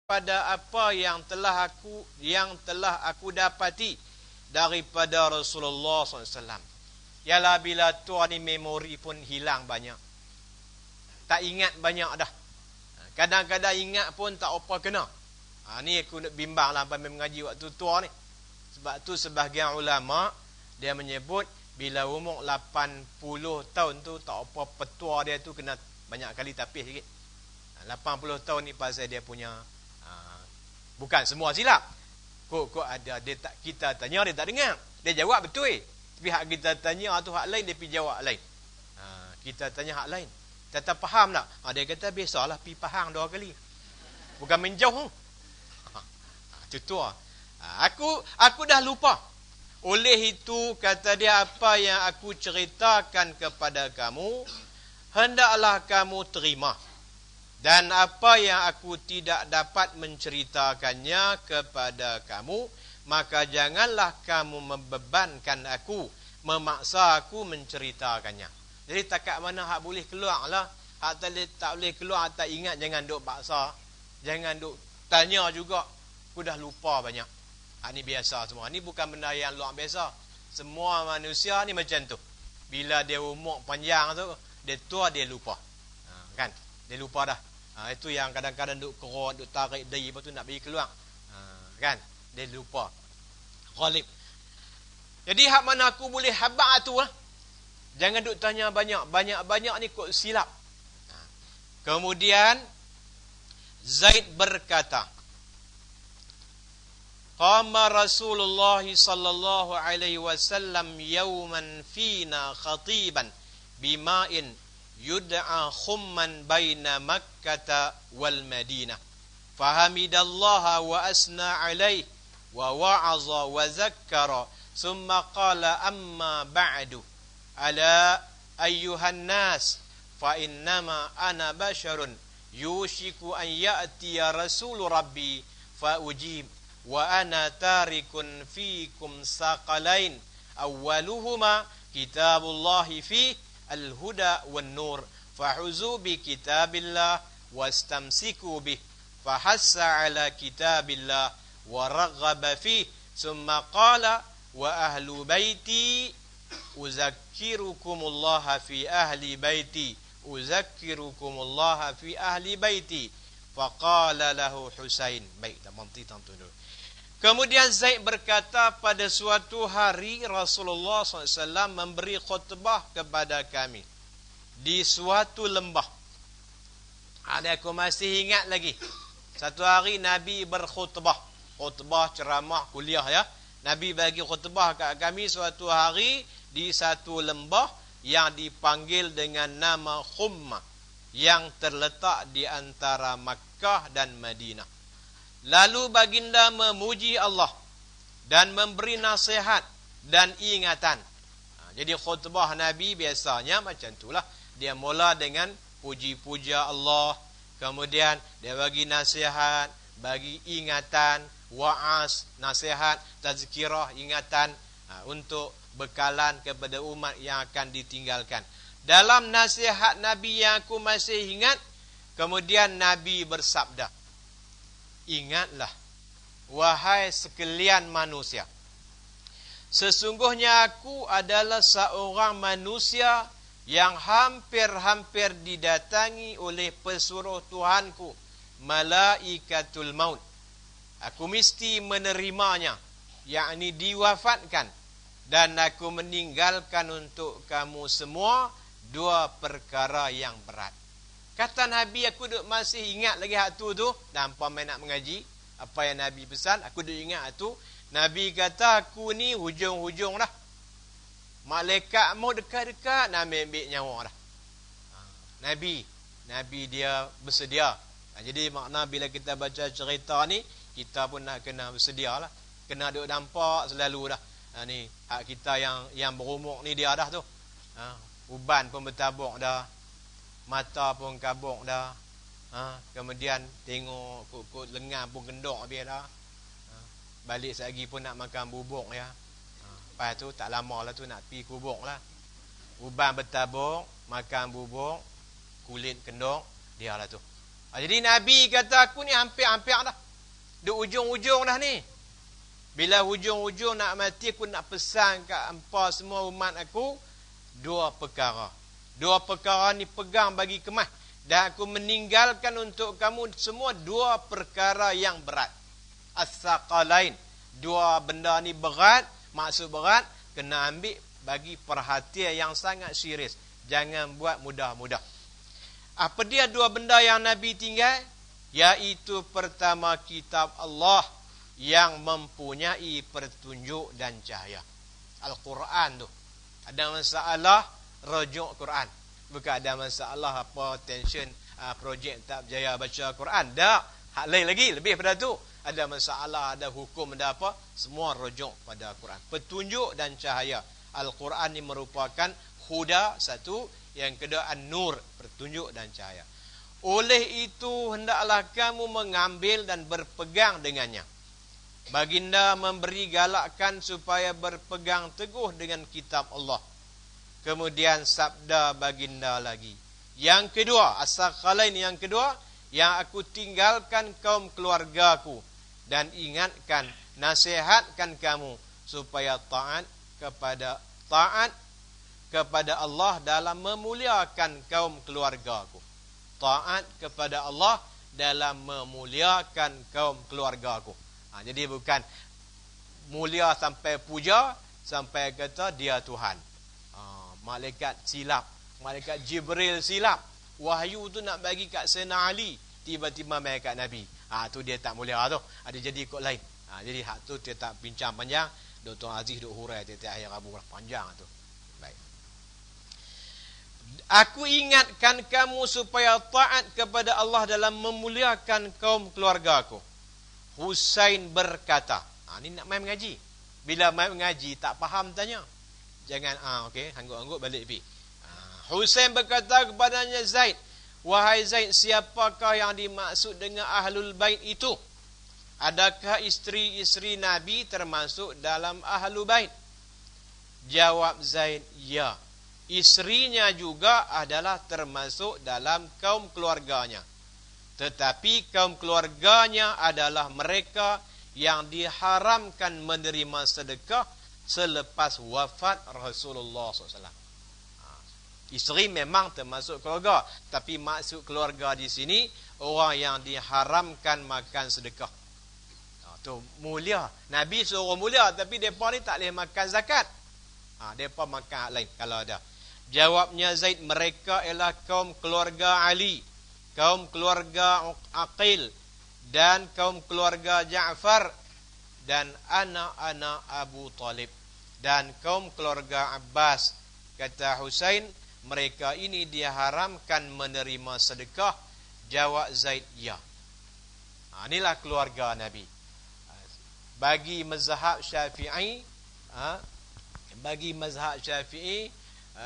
pada apa yang telah aku dapati daripada Rasulullah SAW. Ialah bila tua ni memori pun hilang banyak. Tak ingat banyak dah. Kadang-kadang ingat pun tak apa kena. Ni aku nak bimbang lah sampai mengaji waktu tua ni. Sebab tu sebahagian ulama dia menyebut bila umur 80 tahun tu tak apa, petua dia tu kena banyak kali tapis sikit. 80 tahun ni pasal dia punya bukan semua silap. Kok ada dia tak, kita tanya dia tak dengar. Dia jawab betul. Tapi hak kita tanya tu hak lain, dia pergi jawab lain. Kita tanya hak lain. Kita tak faham tak? Dia kata biasalah pergi faham 2 kali. Bukan menjauh. Itu tua. Aku dah lupa. Oleh itu kata dia, apa yang aku ceritakan kepada kamu hendaklah kamu terima. Dan apa yang aku tidak dapat menceritakannya kepada kamu, maka janganlah kamu membebankan aku, memaksa aku menceritakannya. Jadi takat mana hak boleh keluar lah. Hak tak boleh keluar, tak ingat, jangan duk paksa. Jangan duk tanya juga. Aku dah lupa banyak. Ini biasa semua. Ini bukan benda yang luar biasa. Semua manusia ni macam tu. Bila dia umur panjang tu, dia tua, dia lupa. Kan? Dia lupa dah. Itu yang kadang-kadang duk kerut, duk tarik diri, lepas tu nak pergi keluar. Kan? Dia lupa. Ghalib. Jadi hak mana aku boleh habaq tu lah. Jangan duk tanya banyak. Banyak-banyak ni kok silap. Kemudian Zaid berkata, Qama Rasulullah sallallahu alaihi wasallam yawman fina khatiban bima'in yud'a khumman baina Makkah wal Madinah. Fahamidallaha wa asna alaihi wa wa'aza wa zakkara thumma qala amma ba'du ala ayyuhan nas fa innama ana basharun yushiku an ya'tiya rasul rabbi fa ujib wa ana tarikun fikum saqalain awwaluhuma kitabullahi fi al-huda wan nur fahuzu bi kitabillah wastamsiku bih fahassa ala kitabillah wa raghaba fi thumma qala wa ahlu baiti uzakkirukumullah fi ahli baiti uzakkirukumullah fi ahli baiti faqala lahu Husain. Baik, tak manti tentu dulu. Kemudian Zaid berkata, pada suatu hari Rasulullah SAW memberi khutbah kepada kami di suatu lembah. Ada aku masih ingat lagi. Satu hari Nabi berkhutbah. Khutbah, ceramah, kuliah ya. Nabi bagi khutbah kat kami suatu hari di satu lembah yang dipanggil dengan nama Khumma, yang terletak di antara Makkah dan Madinah. Lalu baginda memuji Allah dan memberi nasihat dan ingatan. Jadi khutbah Nabi biasanya macam itulah. Dia mula dengan puji-puja Allah. Kemudian dia bagi nasihat, bagi ingatan, wa'az, nasihat, tazkirah, ingatan untuk bekalan kepada umat yang akan ditinggalkan. Dalam nasihat Nabi yang aku masih ingat, kemudian Nabi bersabda, ingatlah, wahai sekalian manusia, sesungguhnya aku adalah seorang manusia yang hampir-hampir didatangi oleh pesuruh Tuhanku, malaikatul maut. Aku mesti menerimanya, yakni diwafatkan, dan aku meninggalkan untuk kamu semua 2 perkara yang berat. Kata Nabi, aku duk masih ingat lagi hak tu. Nampak main nak mengaji apa yang Nabi pesan, aku duk ingat tu. Nabi kata, aku ni hujung-hujung dah. Malaikat mau dekat-dekat nak ambil nyawa dah. Nabi dia bersedia. Jadi makna bila kita baca cerita ni, kita pun nak kena bersedia lah. Kena duk nampak selalu dah. Ni hak kita yang berumur ni dia dah tu. Uban pun bertabuk dah. Mata pun kabuk dah. Kemudian tengok kut lengan pun gendok habis dah. Balik lagi pun nak makan bubuk ya. Lepas tu tak lama lah tu nak pergi kubuk lah. Uban bertabuk, makan bubuk, kulit kendok, dia lah tu. Jadi Nabi kata aku ni hampir-hampir dah. Di ujung-ujung dah ni. Bila hujung-hujung nak mati, aku nak pesan kat hampa semua umat aku, 2 perkara. 2 perkara ni pegang bagi kemas. Dan aku meninggalkan untuk kamu semua 2 perkara yang berat. As-saqalain. 2 benda ni berat, maksud berat, kena ambil bagi perhatian yang sangat serius. Jangan buat mudah-mudah. Apa dia 2 benda yang Nabi tinggal? Iaitu pertama, kitab Allah yang mempunyai petunjuk dan cahaya. Al-Quran tu. Ada masalah, rujuk Quran. Bukan ada masalah apa tension projek tak berjaya baca Quran. Tak. Hak lain lagi, lebih pada tu. Ada masalah, ada hukum, ada apa, semua rujuk pada Quran. Petunjuk dan cahaya. Al-Quran ni merupakan huda, satu. Yang kedua, an-nur, petunjuk dan cahaya. Oleh itu, hendaklah kamu mengambil dan berpegang dengannya. Baginda memberi galakkan supaya berpegang teguh dengan kitab Allah. Kemudian sabda baginda lagi. Yang kedua, as-saqalain yang kedua, yang aku tinggalkan kaum keluargaku dan ingatkan, nasihatkan kamu supaya taat kepada Allah dalam memuliakan kaum keluargaku. Taat kepada Allah dalam memuliakan kaum keluargaku. Jadi bukan mulia sampai puja, sampai kata dia Tuhan. Malaikat silap, malaikat Jibril silap. Wahyu tu nak bagi kat Sayyidina Ali, tiba-tiba mai kat Nabi. Tu dia tak mulia tu. Ada jadi ikut lain. Jadi hak tu dia tak bincang panjang. Dr. Aziz duk hurai tiap-tiap hari Rabu panjang tu. Baik. Aku ingatkan kamu supaya taat kepada Allah dalam memuliakan kaum keluarga aku. Husain berkata, ni nak main mengaji. Bila main mengaji tak faham tanya. Jangan okey, angguk-angguk balik pi. Husain berkata kepadanya Zaid, wahai Zaid, siapakah yang dimaksud dengan ahlul bait itu? Adakah isteri-isteri Nabi termasuk dalam ahlul bait? Jawab Zaid, ya. Isterinya juga adalah termasuk dalam kaum keluarganya. Tetapi kaum keluarganya adalah mereka yang diharamkan menerima sedekah selepas wafat Rasulullah SAW. Isteri memang termasuk keluarga, tapi maksud keluarga di sini orang yang diharamkan makan sedekah. Tu mulia. Nabi suruh mulia, tapi mereka ni tak boleh makan zakat. Mereka makan lain kalau ada. Jawabnya Zaid, mereka ialah kaum keluarga Ali, kaum keluarga Aqil, dan kaum keluarga Ja'far, dan anak-anak Abu Talib, dan kaum keluarga Abbas. Kata Husain, mereka ini diharamkan menerima sedekah. Jawab Zaid, ya. Inilah keluarga Nabi. Bagi mazhab Syafi'i,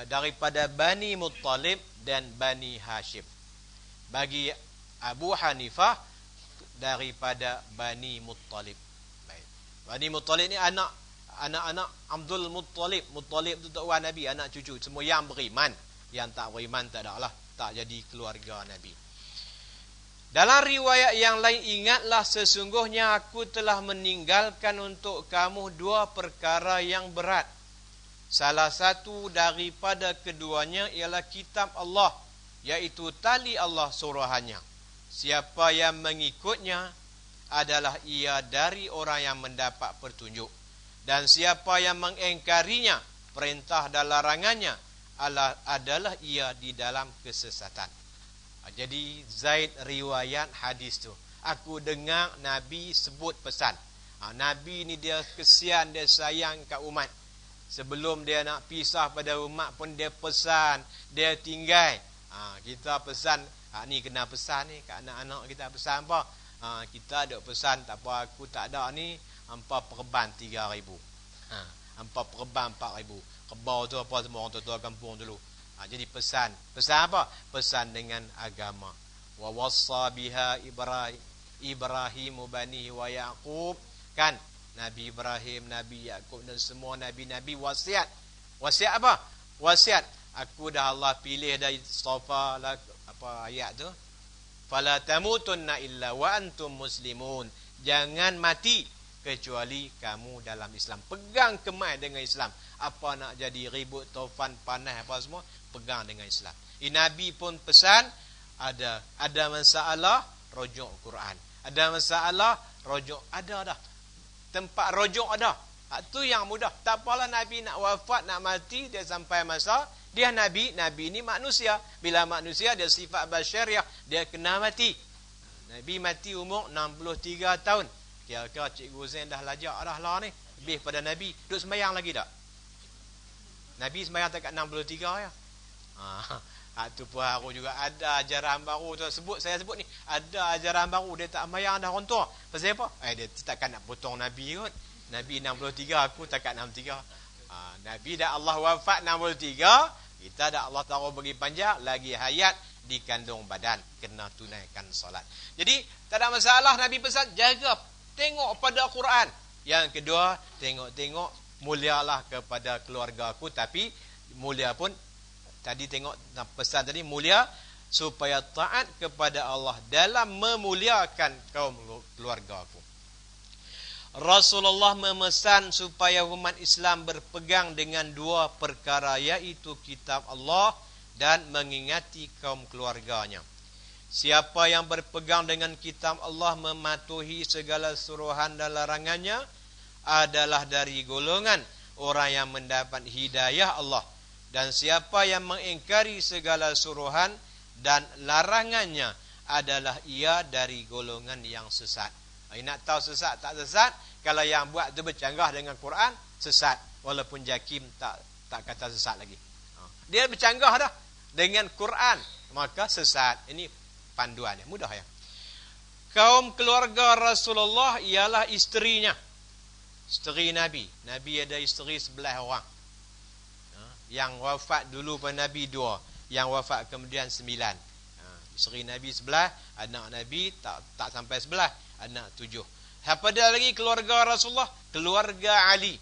daripada Bani Muttalib dan Bani Hashim. Bagi Abu Hanifah, daripada Bani Muttalib. Baik. Bani Muttalib ni anak-anak Abdul Muttalib. Muttalib tu tok Nabi, anak cucu semua yang beriman. Yang tak beriman tak ada lah, tak jadi keluarga Nabi. Dalam riwayat yang lain, ingatlah sesungguhnya aku telah meninggalkan untuk kamu 2 perkara yang berat. Salah satu daripada keduanya ialah kitab Allah, iaitu tali Allah suruhannya. Siapa yang mengikutnya adalah ia dari orang yang mendapat petunjuk. Dan siapa yang mengingkarinya, perintah dan larangannya, adalah ia di dalam kesesatan. Jadi Zaid riwayat hadis tu. Aku dengar Nabi sebut pesan. Nabi ni dia kesian, dia sayang kat umat. Sebelum dia nak pisah pada umat pun dia pesan, dia tinggal. Kita pesan, ni kena pesan ni kat anak-anak kita, pesan apa? Kita ada pesan, tak apa aku tak ada ni, hampa perban 3,000. Hampa perban 4,000. Kebau tu apa semua orang tua-tua kampung dulu. Jadi pesan apa? Pesan dengan agama. Wa wassa biha Ibrahim banihi wa Yaqub. Kan Nabi Ibrahim, Nabi Yaqub dan semua nabi-nabi wasiat. Wasiat apa? Wasiat, aku dah Allah pilih dari Safa lah, apa ayat tu? fala tamutunna illa wa antum muslimun. Jangan mati kecuali kamu dalam Islam. Pegang kemai dengan Islam. Apa nak jadi ribut, taufan, panas apa semua, pegang dengan Islam. Nabi pun pesan, ada masalah, rujuk Quran. Ada masalah, rujuk, ada dah. Tempat rujuk ada. Itu yang mudah. Tak apalah Nabi nak wafat, nak mati, dia sampai masa, dia Nabi ni manusia. Bila manusia, dia sifat basyariah, dia kena mati. Nabi mati umur 63 tahun. Kira-kira Cikgu Zain dah lajak dah lah ni. Lebih pada Nabi. Duduk sembahyang lagi tak? Nabi sembahyang tak kat 63 ya. Itu pun aku juga ada ajaran baru tu saya sebut ni. Ada ajaran baru, dia tak sembahyang dah orang tua. Pasal apa? Dia takkan nak potong Nabi kot. Nabi 63, aku takat 63. Nabi dah Allah wafat 63, kita dah Allah taruh bagi panjang, lagi hayat di kandung badan, kena tunaikan solat. Jadi tak ada masalah. Nabi pesan, jaga, tengok pada Quran. Yang kedua, tengok mulialah kepada keluarga aku. Tapi mulia pun tadi tengok pesan tadi, mulia supaya taat kepada Allah dalam memuliakan kaum keluarga aku. Rasulullah memesan supaya umat Islam berpegang dengan dua perkara, iaitu kitab Allah dan mengingati kaum keluarganya. Siapa yang berpegang dengan kitab Allah, mematuhi segala suruhan dan larangannya, adalah dari golongan orang yang mendapat hidayah Allah. Dan siapa yang mengingkari segala suruhan dan larangannya, adalah ia dari golongan yang sesat. Nak tahu sesat tak sesat? Kalau yang buat tu bercanggah dengan Quran, sesat. Walaupun Jakim tak kata sesat lagi. Dia bercanggah dah dengan Quran, maka sesat. Ini panduannya, mudah ya. Kaum keluarga Rasulullah ialah isterinya. Isteri Nabi. Nabi ada isteri 11 orang. Yang wafat dulu pada Nabi 2, yang wafat kemudian 9. Isteri Nabi 11, anak Nabi tak sampai 11. Anak 7. Apa dia lagi keluarga Rasulullah? Keluarga Ali,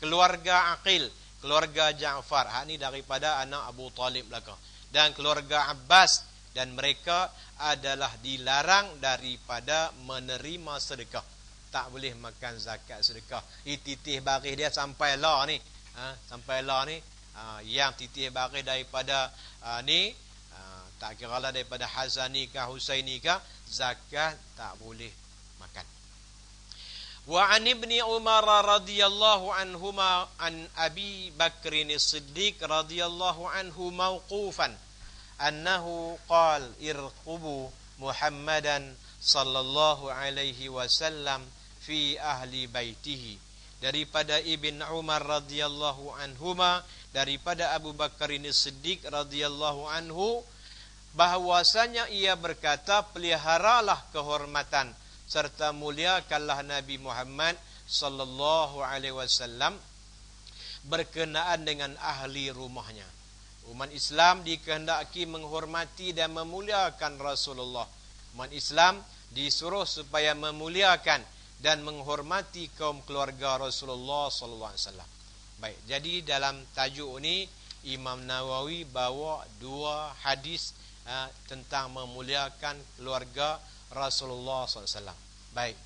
keluarga Aqil, keluarga Ja'far. Ini daripada anak Abu Talib belaka. Dan keluarga Abbas. Dan mereka adalah dilarang daripada menerima sedekah. Tak boleh makan zakat sedekah. Titih baris dia sampai lah ni. Sampai lah ni. Yang titih baris daripada ni, tak kira lah daripada Hasani kah Husaini kah, zakat tak boleh makan. Wa an ibni Umar radhiyallahu anhuma an Abi Bakrin As-Siddiq radhiyallahu anhu mauqufan annahu qala irqubu Muhammadan sallallahu alaihi wasallam fi ahli baitihi. Daripada Ibn Umar radhiyallahu anhuma, daripada Abu Bakrin As-Siddiq radhiyallahu anhu, bahwasanya ia berkata, peliharalah kehormatan serta muliakanlah Nabi Muhammad sallallahu alaihi wasallam berkenaan dengan ahli rumahnya. Umat Islam dikehendaki menghormati dan memuliakan Rasulullah. Umat Islam disuruh supaya memuliakan dan menghormati kaum keluarga Rasulullah sallallahu alaihi wasallam. Baik, jadi dalam tajuk ini Imam Nawawi bawa 2 hadis tentang memuliakan keluarga Rasulullah SAW. Baik,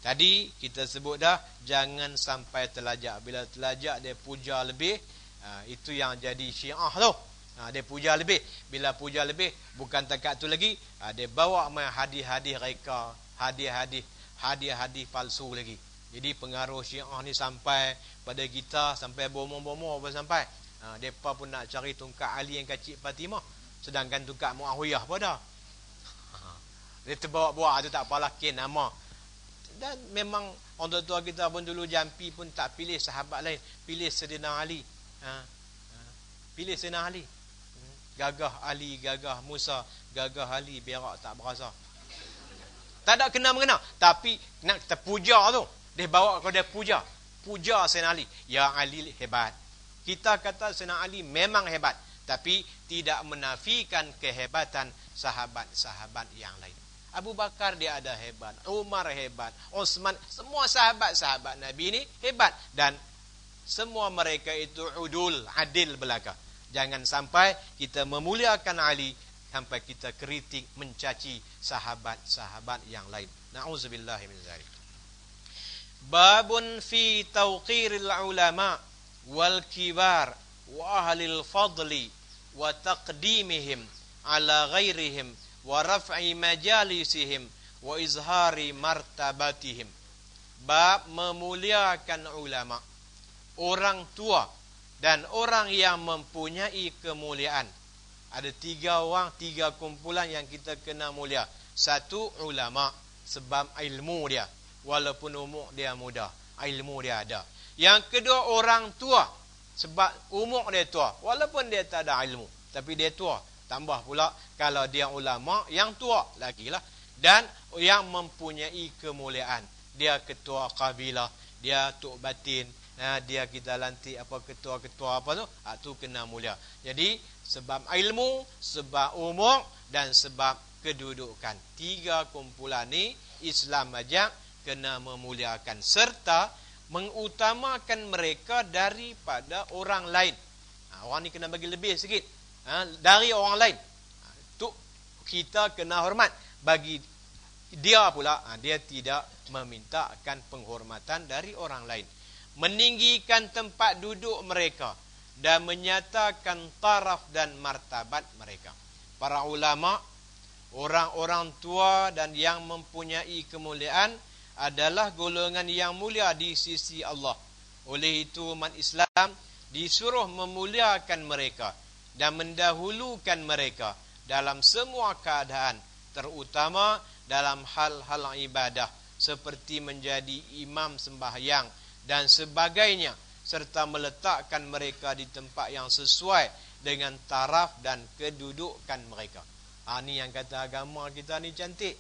tadi kita sebut dah, jangan sampai terlajak. Bila terlajak dia puja lebih, itu yang jadi Syiah tu. Dia puja lebih. Bila puja lebih, bukan takat tu lagi, dia bawa hadis-hadis reka, hadis-hadis palsu lagi. Jadi pengaruh Syiah ni sampai pada kita, sampai bomo-bomo sampai. Mereka pun nak cari tungkat Ali yang kecil Fatimah, sedangkan tungkat Muawiyah pun dah. Dia terbawa-bawa tu tak apalah, nama. Dan memang orang tua kita pun dulu jampi pun tak pilih sahabat lain, pilih Sayyidina Ali. Pilih Sayyidina Ali. Gagah Ali, gagah Musa, gagah Ali, berak tak berasa. Tak ada kena-mengena, tapi nak kita puja tu, dia bawa kepada puja. Puja Sayyidina Ali. Ya Ali hebat. Kita kata Sayyidina Ali memang hebat, tapi tidak menafikan kehebatan sahabat-sahabat yang lain. Abu Bakar dia ada hebat, Umar hebat, Utsman, semua sahabat-sahabat Nabi ini hebat, dan semua mereka itu udul, adil belaka. Jangan sampai kita memuliakan Ali sampai kita kritik, mencaci sahabat-sahabat yang lain. Na'udzubillahi min dzalik. Babun fi tawqiril ulama wal kibar wa ahlil fadli wa taqdimihim ala ghairihim wa raf'i majalisihim wa izhari martabatihim. Bab memuliakan ulama, orang tua dan orang yang mempunyai kemuliaan. Ada 3 orang, 3 kumpulan yang kita kena mulia. 1, ulama, sebab ilmu dia, walaupun umur dia muda, ilmu dia ada. Yang kedua, orang tua, sebab umur dia tua, walaupun dia tak ada ilmu, tapi dia tua. Tambah pula kalau dia ulama, yang tua lagi lah. Dan yang mempunyai kemuliaan, dia ketua kabilah, dia tok batin, dia kita lantik apa ketua-ketua apa tu, tu kena mulia. Jadi sebab ilmu, sebab umur dan sebab kedudukan. 3 kumpulan ni Islam ajak kena memuliakan serta mengutamakan mereka daripada orang lain. Orang ni kena bagi lebih sikit dari orang lain. Tu kita kena hormat. Bagi dia pula, dia tidak memintakan penghormatan dari orang lain. Meninggikan tempat duduk mereka dan menyatakan taraf dan martabat mereka. Para ulama, orang-orang tua dan yang mempunyai kemuliaan adalah golongan yang mulia di sisi Allah. Oleh itu umat Islam disuruh memuliakan mereka dan mendahulukan mereka dalam semua keadaan, terutama dalam hal-hal ibadah seperti menjadi imam sembahyang dan sebagainya, serta meletakkan mereka di tempat yang sesuai dengan taraf dan kedudukan mereka. Ni yang kata agama kita ni cantik.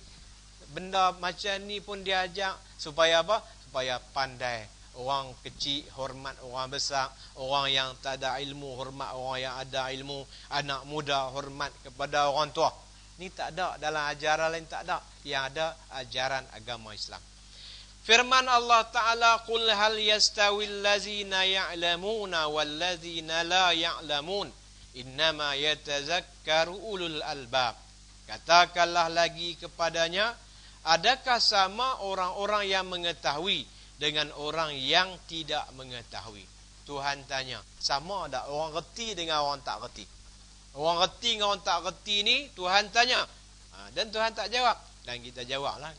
Benda macam ni pun diajak supaya apa? Supaya pandai. Orang kecil hormat orang besar, orang yang tak ada ilmu hormat orang yang ada ilmu, anak muda hormat kepada orang tua. Ni tak ada dalam ajaran lain, tak ada. Yang ada ajaran agama Islam. Firman Allah Ta'ala, Qul hal yastawil lazina ya'lamuna wal lazina la ya'lamun, innama yatazakkaru ulul albab. Katakanlah lagi kepadanya, adakah sama orang-orang yang mengetahui dengan orang yang tidak mengetahui? Tuhan tanya, sama tak orang reti dengan orang tak reti? Orang reti dengan orang tak reti ni Tuhan tanya. Dan Tuhan tak jawab. Dan kita jawablah.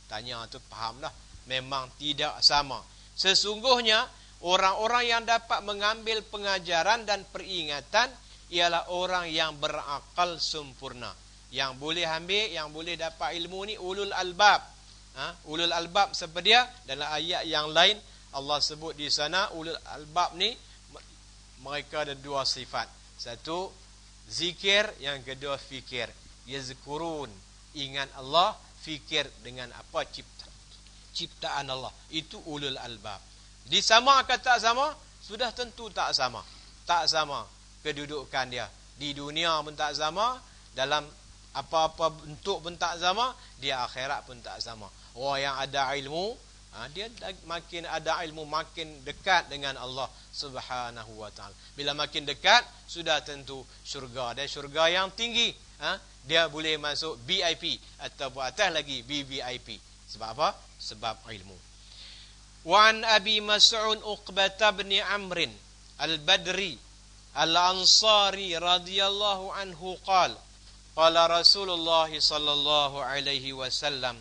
Tanya tu faham dah. Memang tidak sama. Sesungguhnya orang-orang yang dapat mengambil pengajaran dan peringatan ialah orang yang berakal sempurna. Yang boleh ambil, yang boleh dapat ilmu ni ulul albab. Ulul albab seperti dia. Dalam ayat yang lain Allah sebut di sana ulul albab ni mereka ada 2 sifat. Satu zikir, yang kedua fikir. Yazkurun, ingat Allah, fikir dengan apa ciptaan Allah. Itu ulul albab. Di sama ke tak sama? Sudah tentu tak sama. Tak sama kedudukan dia. Di dunia pun tak sama, dalam apa-apa bentuk pun tak sama, di akhirat pun tak sama. Orang yang ada ilmu, dia makin ada ilmu, makin dekat dengan Allah Subhanahu wa ta'ala. Bila makin dekat, sudah tentu syurga. Dan syurga yang tinggi, dia boleh masuk VIP ataupun atas lagi VVIP. Sebab apa? Sebab ilmu. Wa an Abi Mas'ud Uqbah bin Amr al-Badri al-Ansari radhiyallahu anhu qala Rasulullah sallallahu alaihi wasallam,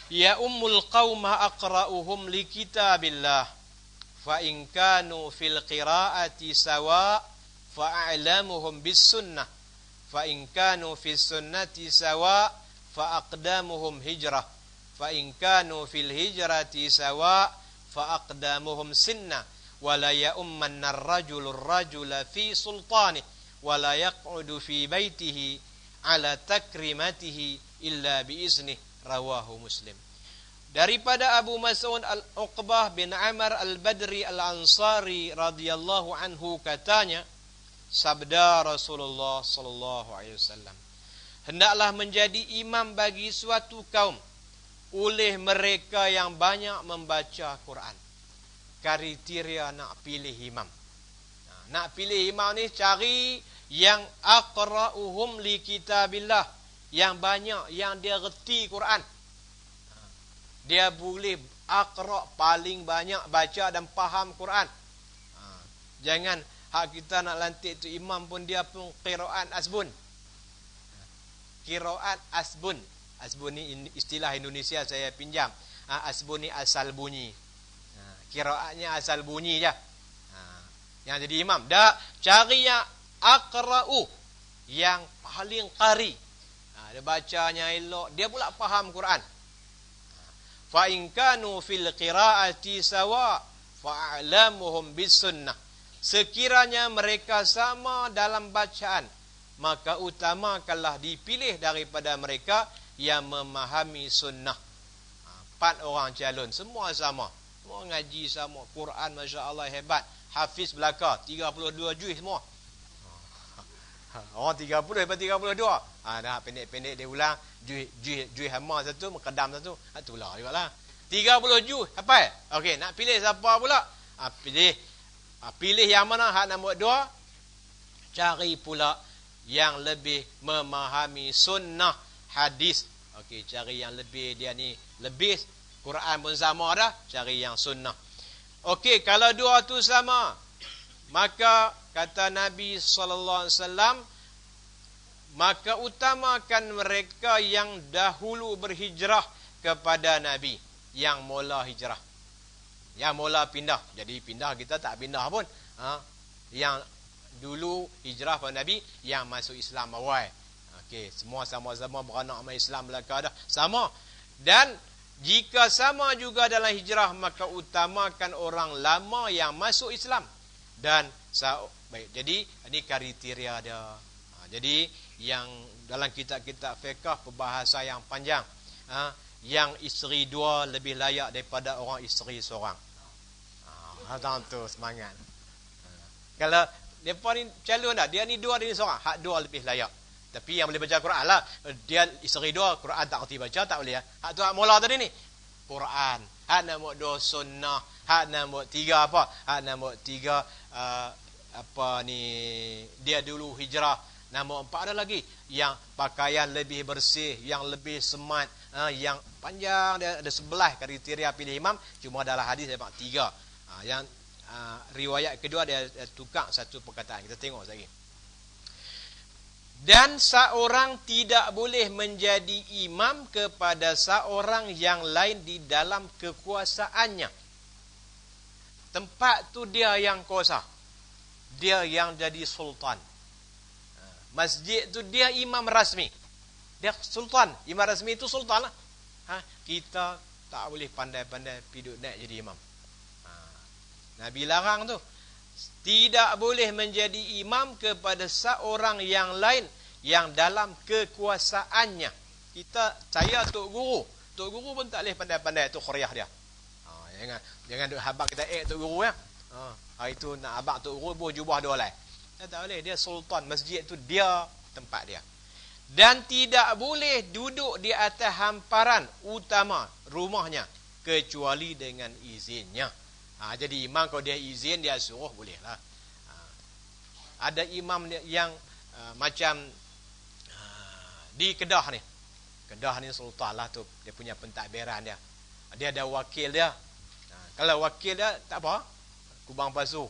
ya ummul qauma aqra'uhum li kitabillah fa in kanu fil qira'ati sawa fa a'lamuhum bis sunnah fa in kanu fis sunnati sawa fa aqdamuhum hijrah fa in kanu fil hijrati sawa fa aqdamuhum sinna wa la ya'ummanna ar-rajulu ar-rajula fi sultanihi wa la yaq'udu fi baitihi ala takrimatihi illa bi izni, rawahu Muslim. Daripada Abu Mas'ud Al-Uqbah bin Amr Al-Badri Al-Ansari radhiyallahu anhu katanya, sabda Rasulullah sallallahu alaihi wasallam, hendaklah menjadi imam bagi suatu kaum oleh mereka yang banyak membaca Quran. Kriteria nak pilih imam. Nak pilih imam ni cari yang aqra'uhum li kitabillah, yang banyak yang dia reti Quran. Dia boleh aqra' paling banyak baca dan faham Quran. Jangan hak kita nak lantik tu imam pun dia pun qiraat asbun. Qiraat asbun. Asbun ni istilah Indonesia saya pinjam. Asbun ni asal bunyi. Qiraatnya asal bunyi je. Yang jadi imam. Dah cari yang aqra'u, yang paling qari. Dia bacanya elok, dia pula faham Quran. Fa in kanu fil qiraati sawa fa'lamuhum bis sunnah. Sekiranya mereka sama dalam bacaan, maka utamakanlah dipilih daripada mereka yang memahami sunnah. 4 orang calon, semua sama. Semua ngaji sama, Quran masya-Allah hebat. Hafiz belaka 32 juz semua. Orang 30 lepas 32. Dah pendek-pendek dia ulang. Juz hama satu, mukadam satu. Itulah jugalah. 30 juz hafal. Okey, nak pilih siapa pula? Pilih yang mana? Hak nombor 2. Cari pula yang lebih memahami sunnah hadis. Okey, cari yang lebih, dia ni lebih Quran pun sama dah, cari yang sunnah. Okey, kalau dua tu sama, maka kata Nabi SAW, maka utamakan mereka yang dahulu berhijrah kepada Nabi, yang mula hijrah, yang mula pindah. Jadi pindah kita tak pindah pun. Yang dulu hijrah kepada Nabi, yang masuk Islam awal. Okey, semua sama-sama beranak sama Islam belaka dah. Sama. Dan jika sama juga dalam hijrah, maka utamakan orang lama yang masuk Islam. Dan baik, jadi ini kriteria dia. Jadi yang dalam kitab-kitab fiqh perbahasan yang panjang, yang isteri 2 lebih layak daripada orang isteri seorang. Tu semangat. Kalau depa ni calon dah, dia ni 2, dia ni seorang, hak 2 lebih layak. Tapi yang boleh baca Quran lah, dia isteri 2 Quran tak reti baca, tak boleh. Hak tu hak mula tadi ni Quran. Hak nombor 2 sunnah. Hak nombor 3 apa? Hak nombor 3 apa ni, dia dulu hijrah. Nombor 4 ada lagi yang pakaian lebih bersih, yang lebih smart, yang panjang. Dia ada 11 kriteria pilih imam, cuma dalam hadis dapat 3. Yang riwayat kedua dia tukar satu perkataan. Kita tengok lagi. Dan seorang tidak boleh menjadi imam kepada seorang yang lain di dalam kekuasaannya. Tempat tu dia yang kuasa, dia yang jadi sultan. Masjid tu dia imam rasmi, dia sultan. Imam rasmi itu sultan lah. Kita tak boleh pandai-pandai piduk naik jadi imam. Nabi larang tu. Tidak boleh menjadi imam kepada seorang yang lain yang dalam kekuasaannya. Saya Tok Guru pun tak boleh pandai-pandai tu khuriah dia. Jangan duk habaq kita Tok Guru ya. Hari tu nak habaq Tok Guru buh jubah dua lai. Tak boleh, dia sultan, masjid tu dia tempat dia. Dan tidak boleh duduk di atas hamparan utama rumahnya kecuali dengan izinnya. Jadi imam kalau dia izin, dia suruh boleh lah. Ada imam yang macam di Kedah ni. Kedah ni sultan lah tu, dia punya pentadbiran dia. Dia ada wakil dia. Kalau wakil dia tak apa, Kubang Pasu,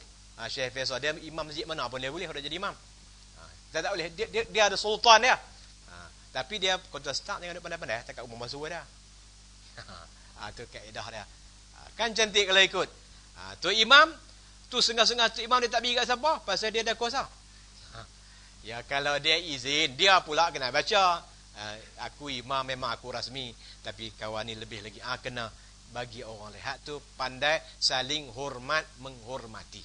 Syekh Faisal, dia imam masjid mana pun dia boleh kalau jadi imam. Tak boleh, dia ada sultan dia. Tapi dia kontestan, jangan duk pandai-pandai tak kat Kubang Pasu dia. Tu kaedah dia. Kan cantik kalau ikut. Tu imam, tu sengah-sengah tu imam dia tak bagi kat siapa, pasal dia ada kuasa. Ya kalau dia izin, dia pula kena baca. Aku imam, memang aku rasmi, tapi kawan ni lebih lagi. Kena bagi orang lihat tu pandai saling hormat menghormati.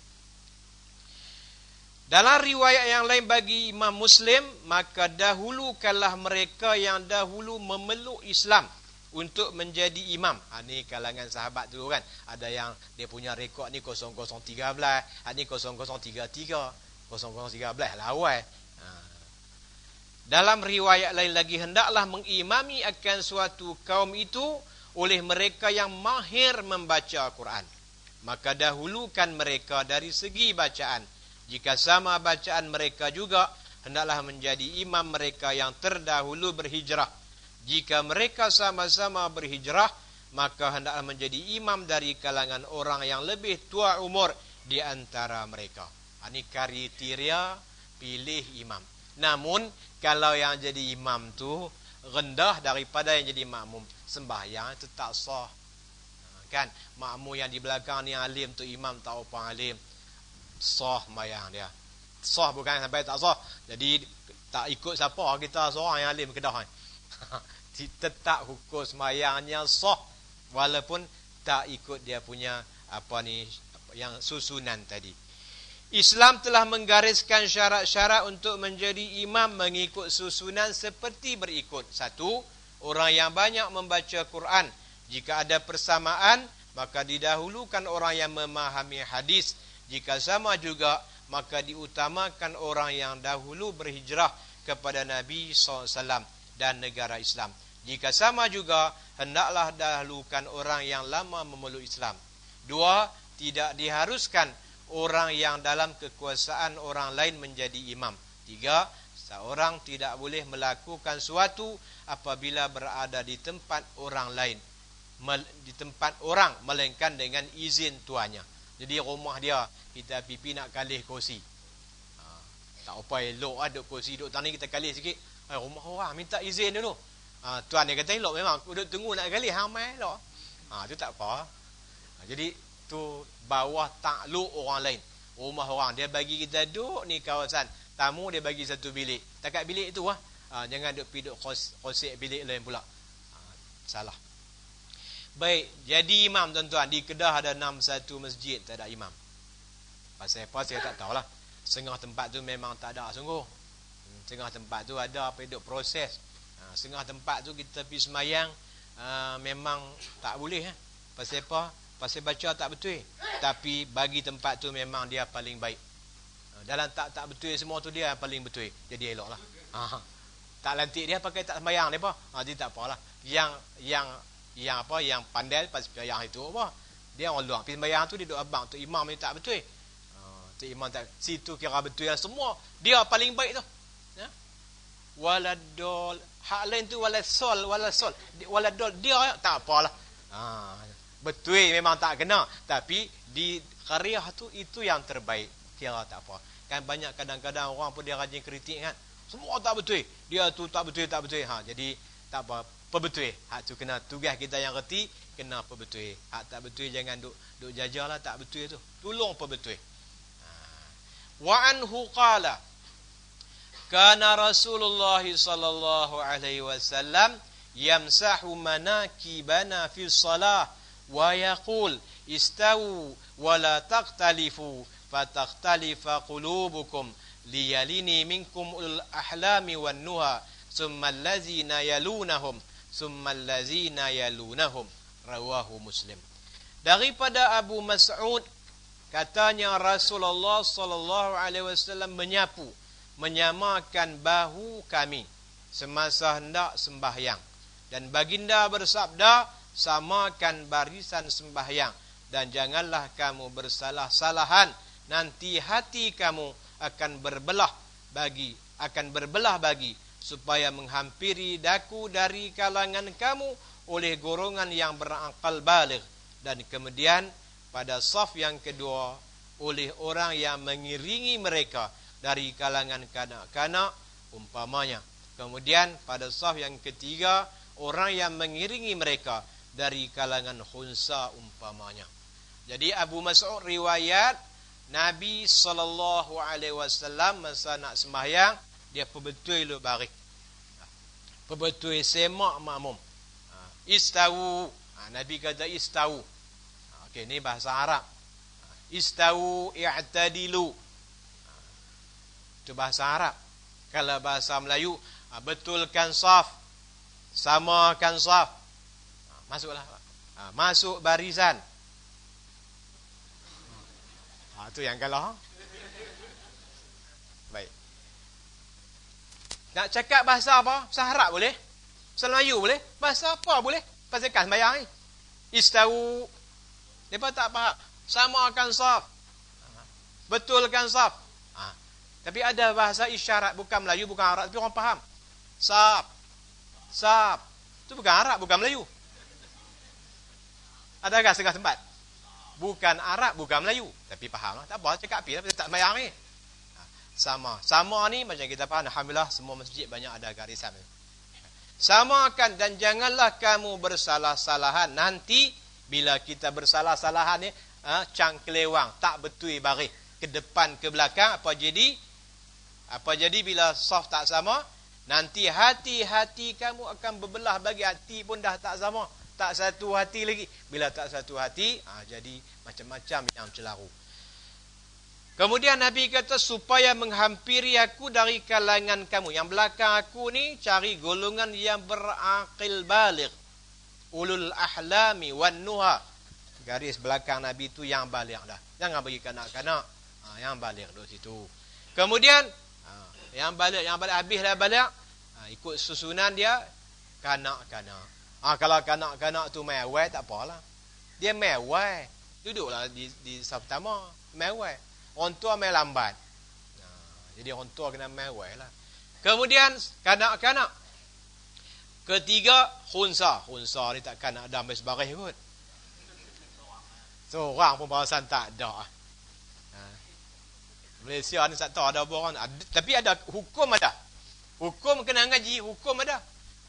Dalam riwayat yang lain bagi Imam Muslim, maka dahulukanlah mereka yang dahulu memeluk Islam untuk menjadi imam. Ni kalangan sahabat dulu kan. Ada yang dia punya rekod ni 0013, ni 0033, 0013 lah awal. Dalam riwayat lain lagi, hendaklah mengimami akan suatu kaum itu oleh mereka yang mahir membaca Quran. Maka dahulukan mereka dari segi bacaan. Jika sama bacaan mereka juga, hendaklah menjadi imam mereka yang terdahulu berhijrah. Jika mereka sama-sama berhijrah, maka hendaklah menjadi imam dari kalangan orang yang lebih tua umur di antara mereka. Ini kriteria pilih imam. Namun kalau yang jadi imam tu rendah daripada yang jadi makmum, sembahyang itu tak sah. Kan makmum yang di belakang ni alim tu, imam tak apa alim, sah sembahyang dia. Sah bukan sampai tak sah. Jadi tak ikut siapa, kita seorang yang alim Kedah ni. Tetap hukum sembahyangnya sah walaupun tak ikut dia punya apa ni yang susunan tadi. Islam telah menggariskan syarat-syarat untuk menjadi imam mengikut susunan seperti berikut. 1. Orang yang banyak membaca Quran. Jika ada persamaan, maka didahulukan orang yang memahami hadis. Jika sama juga, maka diutamakan orang yang dahulu berhijrah kepada Nabi SAW dan negara Islam. Jika sama juga, hendaklah dahulukan orang yang lama memeluk Islam. 2. Tidak diharuskan orang yang dalam kekuasaan orang lain menjadi imam. 3. Seorang tidak boleh melakukan suatu apabila berada di tempat orang lain, di tempat orang, melainkan dengan izin tuannya. Jadi rumah dia, kita pipi nak kalih kursi, tak apa elok duduk kursi, duduk tani kita kalih sikit. Rumah orang minta izin dulu. Tuan dia kata elok, memang duduk tunggu nak kalih ramai elok. Tu tak apa. Jadi tu bawah takluk orang lain. Rumah orang dia bagi kita duduk ni kawasan tamu, dia bagi satu bilik. Takat bilik tu jangan duduk pergi duduk kosek bilik lain pula. Salah. Baik, jadi imam tuan-tuan, di Kedah ada 61 masjid tak ada imam. Pasal apa saya tak tahulah. Setengah tempat tu memang tak ada sungguh. Setengah tempat tu ada apa duduk proses. Setengah tempat tu kita pergi semayang memang tak boleh. Pasal apa? Pasal baca tak betul. Tapi bagi tempat tu memang dia paling baik. Dalam tak betul semua tu dia paling betul. Jadi eloklah. Tak lantik dia pakai tak sembahyang depa. Dia tak apalah. Yang pandai pasal sembahyang itu apa? Dia orang luar pergi sembahyang tu dia duk abang tu imam ni tak betul. Tu imam tak situ kira betul lah semua. Dia paling baik tu. Ya. Waladol hak lain tu walasol waladol dia tak apalah. Betul memang tak kena, tapi di qaryah tu itu yang terbaik, kira tak apa. Kan banyak kadang-kadang orang pun dia rajin kritik kan, semua tak betul, dia tu tak betul. Jadi tak apa, perbetul hak tu kena tugas kita yang reti, kena perbetul. Hak tak betul jangan duk jajalah tak betul tu, tolong perbetul. Wa anhu qala kana Rasulullah sallallahu alaihi wasallam yamsahu manakibana fi shalah wa yaqul istawu wa la taqtalifu fatakhtalifa qulubukum liyalini minkum ul ahlami wan nuha summa allazina yalunahum rawahu Muslim. Daripada Abu Mas'ud katanya Rasulullah sallallahu alaihi wasallam menyamakan bahu kami semasa hendak sembahyang, dan baginda bersabda, samakan barisan sembahyang dan janganlah kamu bersalah-salahan, nanti hati kamu akan berbelah bagi supaya menghampiri daku dari kalangan kamu oleh golongan yang berakal baligh, dan kemudian pada saf yang kedua oleh orang yang mengiringi mereka dari kalangan kanak-kanak umpamanya. Kemudian pada saf yang ketiga orang yang mengiringi mereka dari kalangan khunsa umpamanya. Jadi Abu Mas'ud riwayat Nabi sallallahu alaihi wasallam masa nak sembahyang dia perbetul lu barik. Perbetul semak makmum. Istawu. Nabi kata istawu. Okey, ni bahasa Arab. Istawu i'tadilu. Itu bahasa Arab. Kalau bahasa Melayu, betulkan saf, samakan saf. Masuklah. Masuk barisan. Itu yang kalah. Baik. Nak cakap bahasa apa? Bahasa Arab boleh? Bahasa Melayu boleh? Bahasa apa boleh? Pasal kan sembahyang ni. Istawu. Mereka tak faham. Samakan saf. Betulkan saf. Tapi ada bahasa isyarat, bukan Melayu, bukan Arab, tapi orang faham. Sap. Sap. Itu bukan Arab, bukan Melayu. Adakah setengah tempat? Bukan Arab, bukan Melayu. Tapi faham lah. Tak apa, cakap api lah, tak bayang ni. Sama. Sama ni macam kita faham. Alhamdulillah, semua masjid banyak ada garisan. Samakan dan janganlah kamu bersalah-salahan. Nanti, bila kita bersalah-salahan ni, cangkelewang, tak betul baris. Ke depan, ke belakang, apa jadi? Apa jadi bila saf tak sama? Nanti hati-hati kamu akan berbelah bagi hati pun dah tak sama. Tak satu hati lagi. Bila tak satu hati, jadi macam-macam yang celaru. Kemudian Nabi kata, supaya menghampiri aku dari kalangan kamu. Yang belakang aku ni, cari golongan yang berakil baligh. Ulul ahlami wan nuha. Garis belakang Nabi tu yang baligh dah. Jangan bagi kanak-kanak. Yang baligh duduk situ. Kemudian, yang balik habis dah balik, ikut susunan dia, kanak-kanak. Kalau kanak-kanak tu mewah, tak apalah. Dia mewah. Duduklah di saf pertama. Mewah. Orang tua main lambat. Jadi orang tua kena mewah lah. Kemudian, kanak-kanak. Ketiga, khunsa. Khunsa ni takkan nak ada ambil sebaris kot. Seorang pun barasan tak ada. Malaysia ni tak tahu ada berapa orang. Tapi ada hukum ada. Hukum kena ngaji, hukum ada.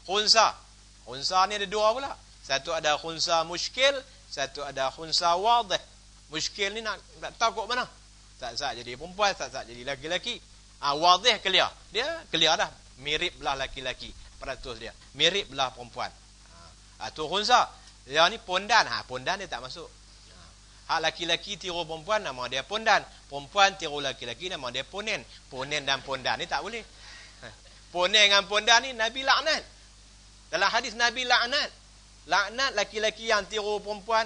Khunsa. Khunsa ni ada dua pula. Satu ada khunsa muskil, satu ada khunsa wadih. Muskil ni nak tahu kok mana. Tak jadi perempuan, tak jadi laki-laki. Wadih clear. Dia clear dah. Mirip belah laki-laki. Peratus dia. Mirip belah perempuan. Tu khunsa. Dia ni pondan. Pondan dia tak masuk. Hak laki-laki tiru perempuan, nama dia pondan. Perempuan tiru laki-laki, nama dia ponen. Ponen dan pondan ni tak boleh. Ponen dengan pondan ni, Nabi laknat. Dalam hadis, Nabi laknat. Laknat laki-laki yang tiru perempuan.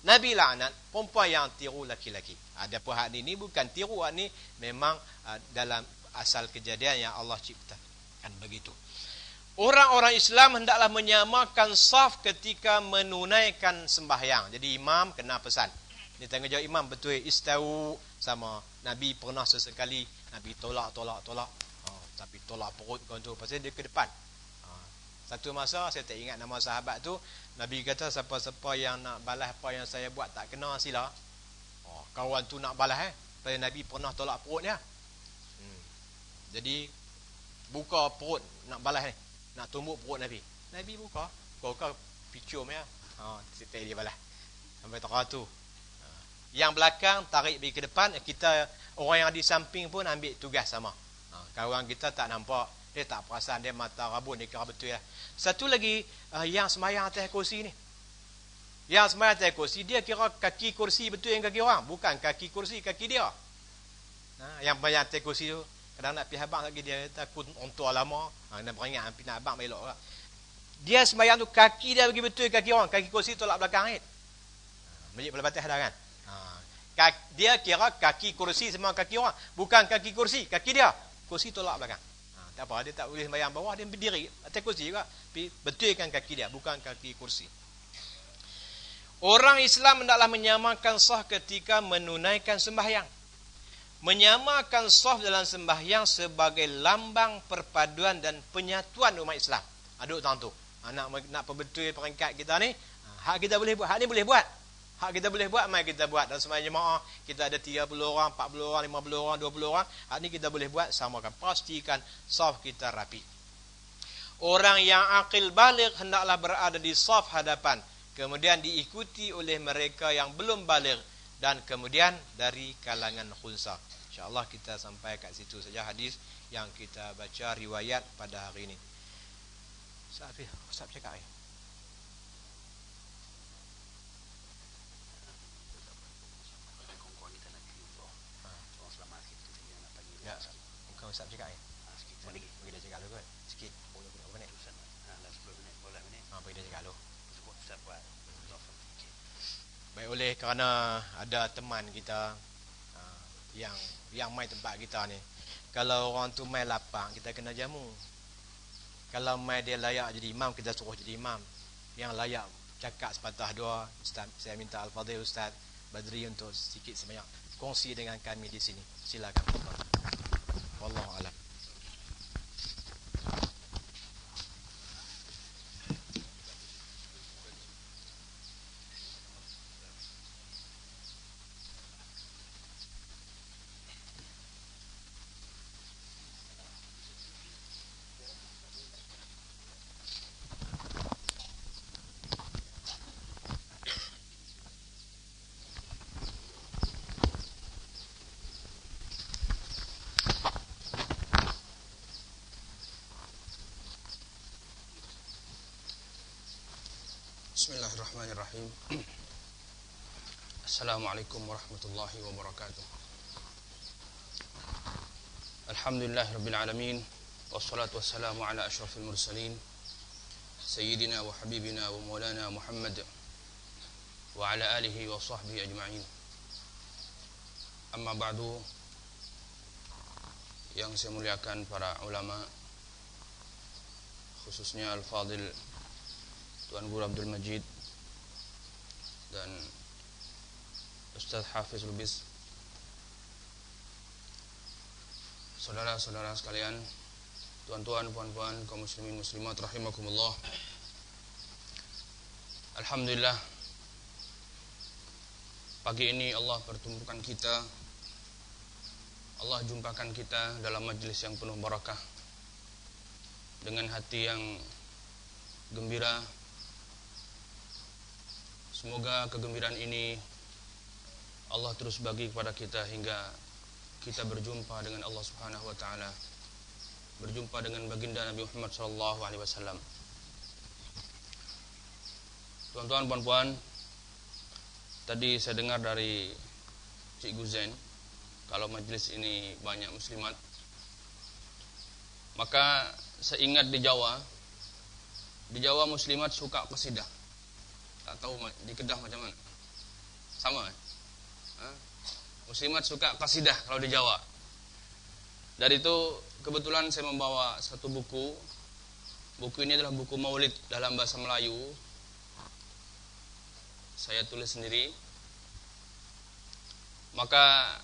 Nabi laknat perempuan yang tiru laki-laki. Ada pun hak ni bukan tiru. Hak ni memang dalam asal kejadian yang Allah cipta. Kan begitu. Orang-orang Islam hendaklah menyamakan saf ketika menunaikan sembahyang. Jadi imam kena pesan. Dia tanggungjawab imam betul istau sama. Nabi pernah sesekali Nabi tolak. Tapi tolak perut kau tu pasal dia ke depan. Satu masa saya tak ingat nama sahabat tu, Nabi kata siapa-siapa yang nak balas apa yang saya buat tak kena sila. Kawan tu nak balas pasal Nabi pernah tolak perut dia. Jadi buka perut nak balas ni. Nak tumbuk perut Nabi. Nabi buka. Kau picum ya. Sitai dia balas. Sampai tak tu. Yang belakang tarik pergi ke depan. Kita, orang yang di samping pun ambil tugas sama. Kawan kita tak nampak. Dia tak perasan. Dia mata rabun. Dia kira betul lah. Satu lagi, yang semayang atas kursi ni. Yang semayang atas kursi, dia kira kaki kursi betul yang kaki orang. Bukan kaki kursi, kaki dia. Yang semayang atas kursi tu. Kadang nak pergi abang lagi, dia takut orang tua lama. Nak beringat, pergi nak abang belok lah. Dia sembahyang tu, kaki dia bagi betul kaki orang. Kaki kursi tolak belakang ni. Majlis bola batas dah kan. Dia kira kaki kursi semua kaki orang. Bukan kaki kursi, kaki dia. Kursi tolak belakang. Tak apa, dia tak boleh sembahyang bawah, dia berdiri atas kursi juga. Tapi betulkan kaki dia, bukan kaki kursi. Orang Islam hendaklah menyamakan sah ketika menunaikan sembahyang. Menyamakan saf dalam sembahyang sebagai lambang perpaduan dan penyatuan umat Islam. Aduk tang tu. Nak perbetul peringkat kita ni, hak kita boleh buat, hak ni boleh buat. Hak kita boleh buat, mai kita buat. Dalam sembahyang jemaah, kita ada 30 orang, 40 orang, 50 orang, 20 orang. Hak ni kita boleh buat, samakan. Pastikan saf kita rapi. Orang yang akil baligh hendaklah berada di saf hadapan. Kemudian diikuti oleh mereka yang belum baligh. Dan kemudian dari kalangan khunsa. InsyaAllah kita sampai kat situ saja hadis yang kita baca riwayat pada hari ini. Ustaz cakap ni. Ya, bukan Ustaz cakap ni. Bagi dia cakap dulu kot. Sikit. Berapa minit? 10 minit. Boleh minit. Bagi dia cakap dulu. Ustaz buat. Baik, oleh kerana ada teman kita yang mai tempat kita ni, kalau orang tu mai lapang, kita kena jamu. Kalau mai dia layak jadi imam, kita suruh jadi imam. Yang layak cakap sepatah dua, Ustaz, saya minta Al-Fadhil Ustaz Badri untuk sedikit sebanyak kongsi dengan kami di sini. Silakan. Wallahu a'lam. Bismillahirrahmanirrahim. Assalamualaikum warahmatullahi wabarakatuh. Alhamdulillahirabbil alamin wassalatu wassalamu ala asyrafil mursalin sayyidina wa habibina wa maulana Muhammad wa ala alihi wa sahbihi ajma'in. Amma ba'du. Yang saya muliakan para ulama, khususnya Al-Fadil Tuan Guru Abdul Majid dan Ustaz Hafiz Lubis, saudara-saudara sekalian, tuan-tuan, puan-puan, kaum muslimin muslimat rahimakumullah. Alhamdulillah, pagi ini Allah pertemukan kita, Allah jumpakan kita dalam majlis yang penuh barakah, dengan hati yang gembira. Semoga kegembiraan ini Allah terus bagi kepada kita hingga kita berjumpa dengan Allah Subhanahu wa taala, berjumpa dengan baginda Nabi Muhammad sallallahu alaihi wasallam. Tuan-tuan, puan-puan, tadi saya dengar dari Cik Guzen kalau majlis ini banyak muslimat. Maka saya ingat di Jawa muslimat suka qasidah. Tak tahu di Kedah macam mana. Sama muslimat suka qasidah kalau di Jawa. Dari itu kebetulan saya membawa satu buku. Buku ini adalah buku maulid dalam bahasa Melayu. Saya tulis sendiri. Maka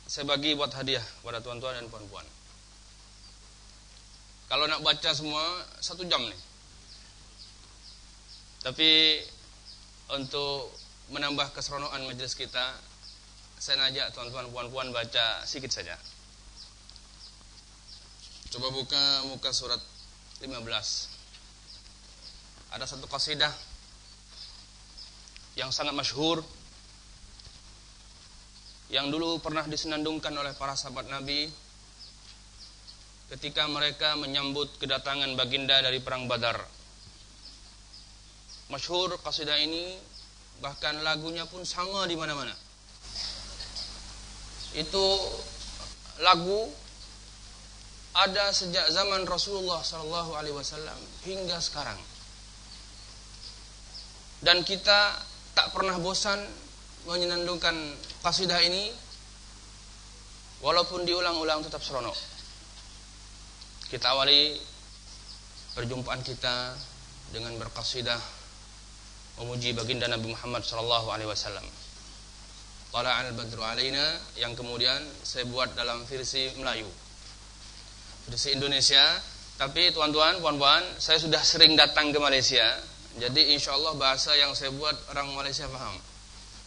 saya bagi buat hadiah pada tuan-tuan dan puan-puan. Kalau nak baca semua 1 jam nih. Tapi untuk menambah keseronokan majelis kita, saya najak tuan-tuan puan-puan baca sedikit saja. Coba buka muka surat 15. Ada satu qasidah yang sangat masyhur, yang dulu pernah disenandungkan oleh para sahabat Nabi ketika mereka menyambut kedatangan baginda dari perang Badar. Masyhur qasidah ini, bahkan lagunya pun sama di mana-mana. Itu lagu ada sejak zaman Rasulullah sallallahu alaihi wasallam hingga sekarang. Dan kita tak pernah bosan menyenandungkan qasidah ini, walaupun diulang-ulang tetap seronok. Kita awali perjumpaan kita dengan berqasidah memuji baginda Nabi Muhammad sallallahu alaihi wasallam. Tala'al badru alaina, yang kemudian saya buat dalam versi Melayu, versi Indonesia. Tapi tuan-tuan, puan-puan, saya sudah sering datang ke Malaysia, jadi insyaallah bahasa yang saya buat orang Malaysia faham.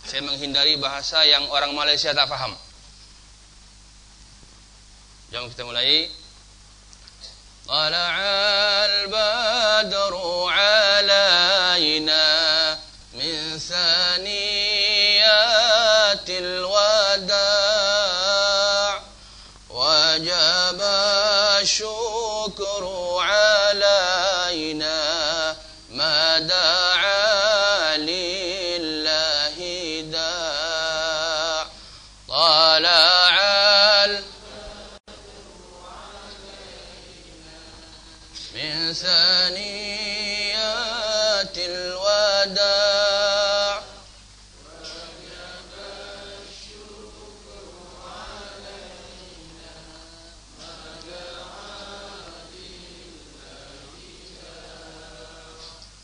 Saya menghindari bahasa yang orang Malaysia tak faham. Jom kita mulai. Tala'al badru alaina min thaniyatil wada' wajaba syukru alaina ma da'a lillahi da' tala'al min thaniyatil wada'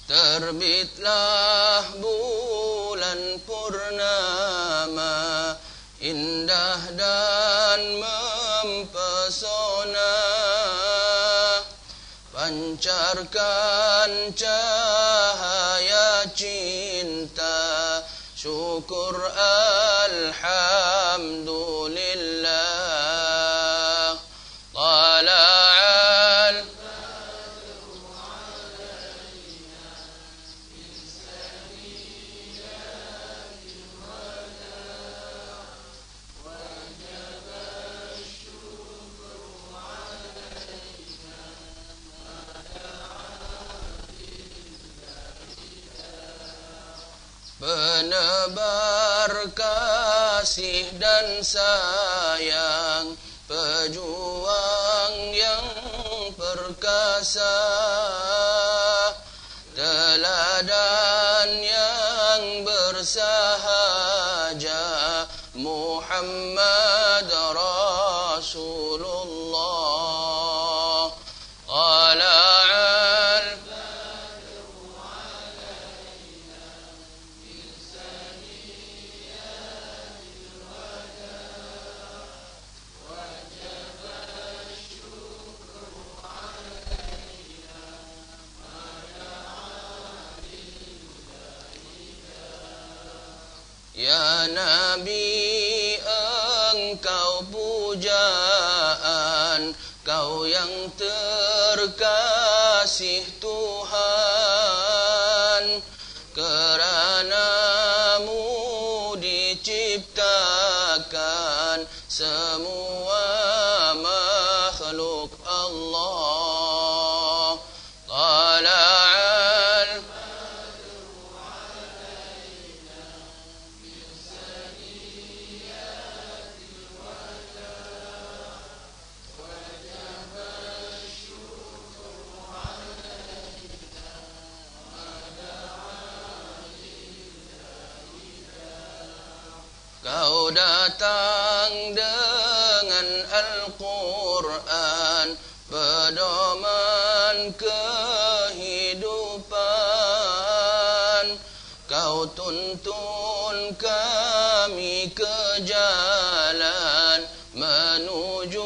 terbitlah bulan purnama indah dan mempesona. pancarkan cahaya cinta, syukur alhamdulillah. Tala'al penebar kasih dan sayang, pejuang yang perkasa, teladan yang bersahaja, Muhammad Rasulullah. Tala'al ya Nabi, engkau pujaan, kau yang terkasih Tuhan, keranamu diciptakan semua makhluk Allah. Tala'al kau datang dengan Al-Quran, pedoman kehidupan. Kau tuntun kami ke jalan menuju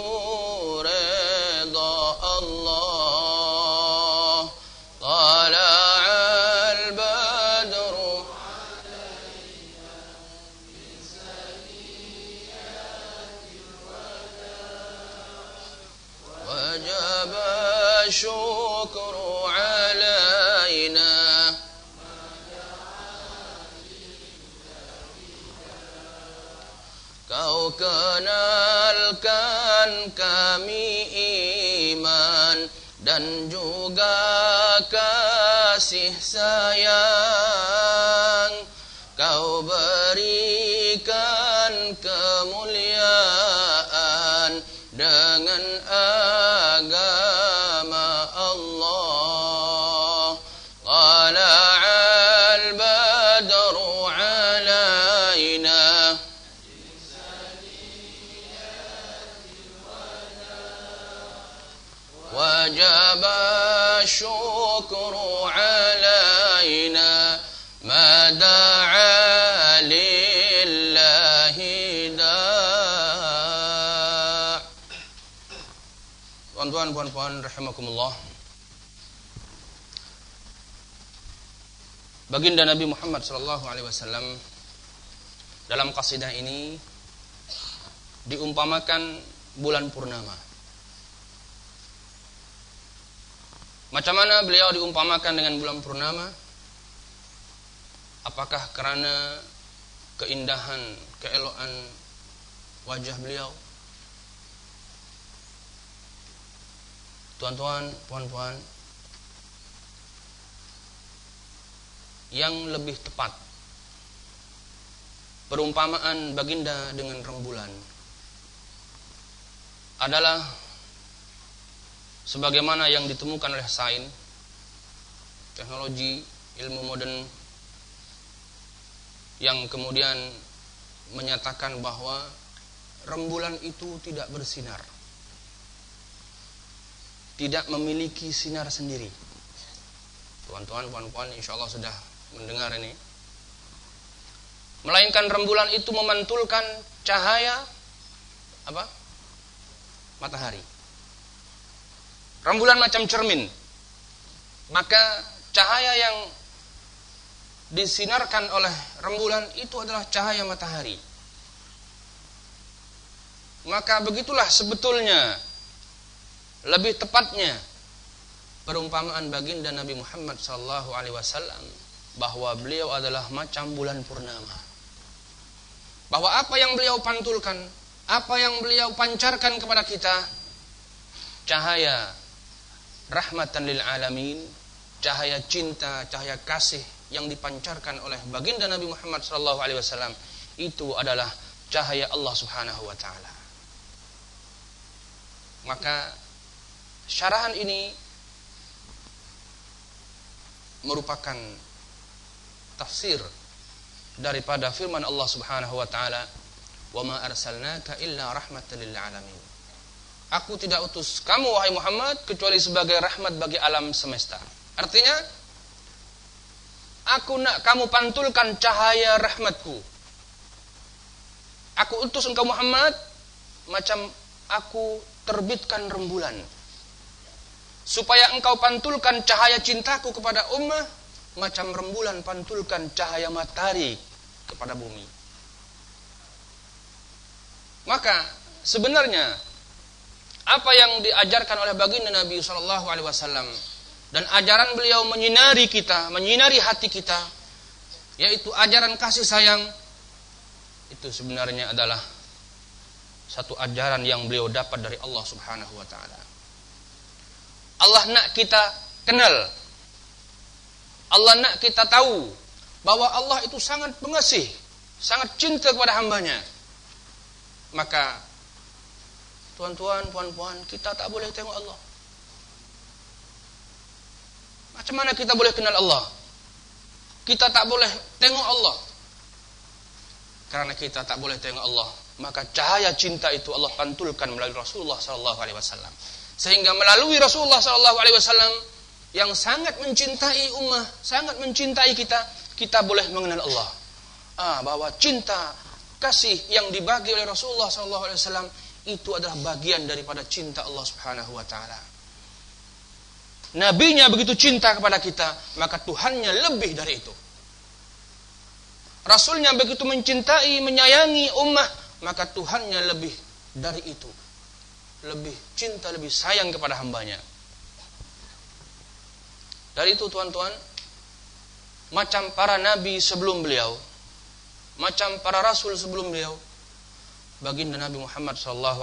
redha Allah. Tala'al badru wajib syukru alaina. Kau kenalkan kami iman dan juga kasih sayang. Kau berikan kemuliaan dengan agama Allah. Tala'al badru alaina wajib syukru alaina ma da'a lillahi da'. Tuan-tuan, puan-puan rahimakumullah, baginda Nabi Muhammad sallallahu alaihi wasallam dalam qasidah ini diumpamakan bulan purnama. Macam mana beliau diumpamakan dengan bulan purnama? Apakah karena keindahan, keelokan wajah beliau? Tuan-tuan, puan-puan, yang lebih tepat perumpamaan baginda dengan rembulan adalah sebagaimana yang ditemukan oleh sains, teknologi, ilmu modern, yang kemudian menyatakan bahwa rembulan itu tidak bersinar, tidak memiliki sinar sendiri. Tuan-tuan, puan-puan, insya Allah sudah mendengar ini. Melainkan rembulan itu memantulkan cahaya matahari. Rembulan macam cermin, Maka cahaya yang disinarkan oleh rembulan itu adalah cahaya matahari. Maka begitulah sebetulnya lebih tepatnya perumpamaan baginda Nabi Muhammad SAW, bahwa beliau adalah macam bulan purnama. Bahwa apa yang beliau pantulkan, apa yang beliau pancarkan kepada kita, cahaya rahmatan lil alamin, cahaya cinta, cahaya kasih yang dipancarkan oleh baginda Nabi Muhammad SAW, itu adalah cahaya Allah Subhanahu wa taala. Maka syarahan ini merupakan tafsir daripada firman Allah Subhanahu wa taala, "Wa ma arsalnaka illa rahmatan lil alamin." Aku tidak utus kamu wahai Muhammad kecuali sebagai rahmat bagi alam semesta. Artinya, aku nak kamu pantulkan cahaya rahmatku. Aku utus engkau Muhammad macam aku terbitkan rembulan, supaya engkau pantulkan cahaya cintaku kepada ummah macam rembulan pantulkan cahaya matahari kepada bumi. Maka sebenarnya apa yang diajarkan oleh baginda Nabi SAW dan ajaran beliau menyinari kita, menyinari hati kita, yaitu ajaran kasih sayang, itu sebenarnya adalah satu ajaran yang beliau dapat dari Allah Subhanahu wa taala. Allah nak kita kenal, Allah nak kita tahu bahwa Allah itu sangat pengasih, sangat cinta kepada hambanya. Maka tuan-tuan, puan-puan, kita tak boleh tengok Allah. Macam mana kita boleh kenal Allah? Kita tak boleh tengok Allah. Karena kita tak boleh tengok Allah, maka cahaya cinta itu Allah pantulkan melalui Rasulullah SAW. Sehingga melalui Rasulullah SAW yang sangat mencintai ummah, sangat mencintai kita, kita boleh mengenal Allah. Bahwa cinta, kasih yang dibagi oleh Rasulullah SAW itu adalah bagian daripada cinta Allah Subhanahu wa taala. Nabinya begitu cinta kepada kita, maka Tuhannya lebih dari itu. Rasulnya begitu mencintai, menyayangi ummah, maka Tuhannya lebih dari itu. Lebih cinta, lebih sayang kepada hambanya. Dari itu tuan-tuan, macam para nabi sebelum beliau, macam para rasul sebelum beliau, baginda Nabi Muhammad SAW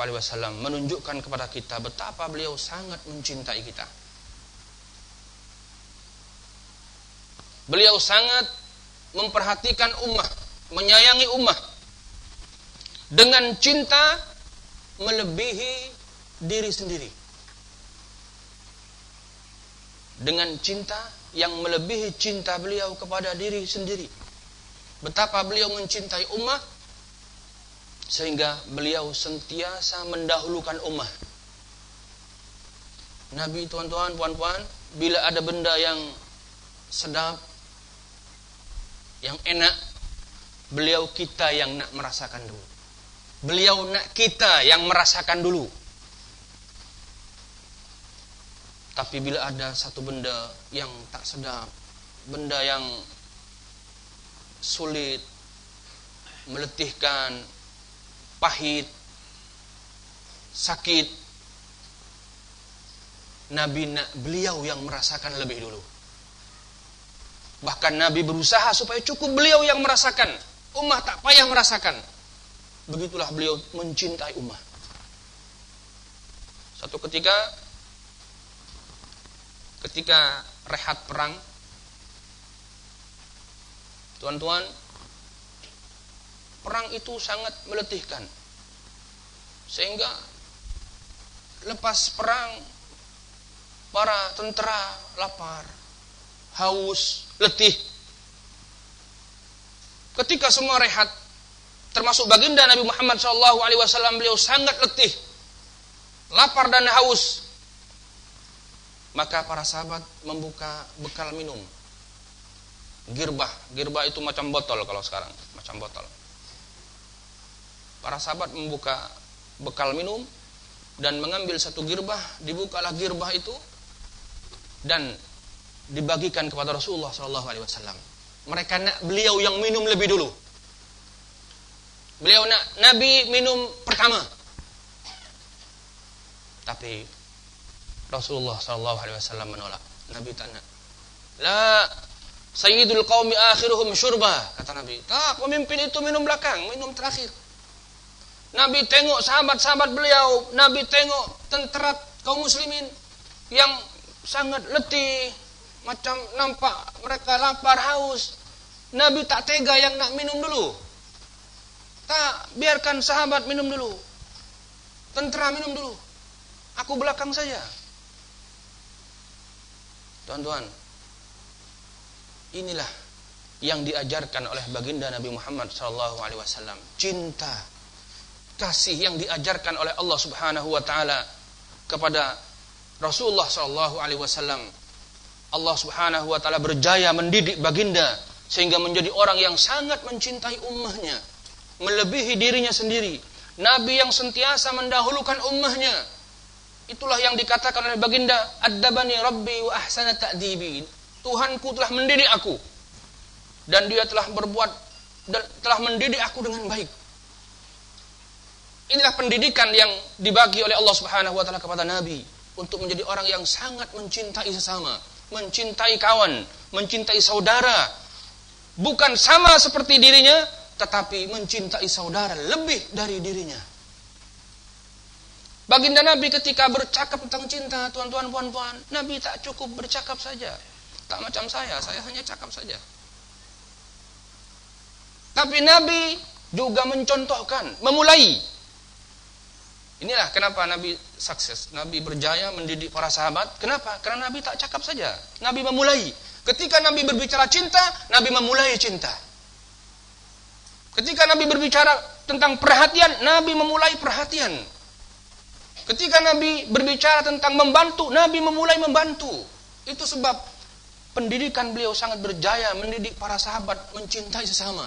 menunjukkan kepada kita betapa beliau sangat mencintai kita. Beliau sangat memperhatikan ummah, menyayangi ummah dengan cinta melebihi diri sendiri. Dengan cinta yang melebihi cinta beliau kepada diri sendiri. Betapa beliau mencintai ummah sehingga beliau sentiasa mendahulukan ummah. Nabi, tuan-tuan, puan-puan, bila ada benda yang sedap, yang enak, beliau kita yang nak merasakan dulu. Beliau nak kita yang merasakan dulu. Tapi bila ada satu benda yang tak sedap, benda yang sulit, meletihkan, pahit, sakit, Nabi nak beliau yang merasakan lebih dulu. Bahkan Nabi berusaha supaya cukup beliau yang merasakan, ummah tak payah merasakan. Begitulah beliau mencintai ummah. Satu ketika rehat perang, tuan-tuan, perang itu sangat meletihkan. Sehingga lepas perang, para tentara lapar, haus, letih. Ketika semua rehat, termasuk baginda Nabi Muhammad SAW, beliau sangat letih, lapar dan haus. Maka para sahabat membuka bekal minum. Girbah itu macam botol kalau sekarang, macam botol. Para sahabat membuka bekal minum dan mengambil satu girbah, dibukalah girbah itu, dan dibagikan kepada Rasulullah sallallahu alaihi wasallam. Mereka nak beliau yang minum lebih dulu. Beliau nak Nabi minum pertama. Tapi Rasulullah sallallahu alaihi wasallam menolak. Nabi tak nak. La sayyidul qaumi akhiruhum syurba, kata Nabi. Tak, pemimpin itu minum belakang, minum terakhir. Nabi tengok sahabat-sahabat beliau, Nabi tengok tentera kaum muslimin yang sangat letih, macam nampak mereka lapar haus. Nabi tak tega yang nak minum dulu. Tak, biarkan sahabat minum dulu. Tentera minum dulu. Aku belakang saja. Tuan-tuan, inilah yang diajarkan oleh baginda Nabi Muhammad SAW. Cinta, kasih yang diajarkan oleh Allah Subhanahu wa taala kepada Rasulullah SAW. Allah Subhanahu wa taala berjaya mendidik baginda sehingga menjadi orang yang sangat mencintai ummahnya, melebihi dirinya sendiri. Nabi yang sentiasa mendahulukan ummahnya. Itulah yang dikatakan oleh baginda, "Addabani Rabbi wa ahsana ta'dibi." Tuhanku telah mendidik aku dan dia telah mendidik aku dengan baik. Inilah pendidikan yang dibagi oleh Allah Subhanahu wa taala kepada Nabi untuk menjadi orang yang sangat mencintai sesama, mencintai kawan, mencintai saudara. Bukan sama seperti dirinya, tetapi mencintai saudara lebih dari dirinya. Baginda Nabi ketika bercakap tentang cinta, tuan-tuan, puan-puan, Nabi tak cukup bercakap saja. Tak macam saya hanya cakap saja. Tapi Nabi juga mencontohkan, memulai. Inilah kenapa Nabi sukses. Nabi berjaya mendidik para sahabat. Kenapa? Karena Nabi tak cakap saja. Nabi memulai. Ketika Nabi berbicara cinta, Nabi memulai cinta. Ketika Nabi berbicara tentang perhatian, Nabi memulai perhatian. Ketika Nabi berbicara tentang membantu, Nabi memulai membantu. Itu sebab pendidikan beliau sangat berjaya mendidik para sahabat mencintai sesama.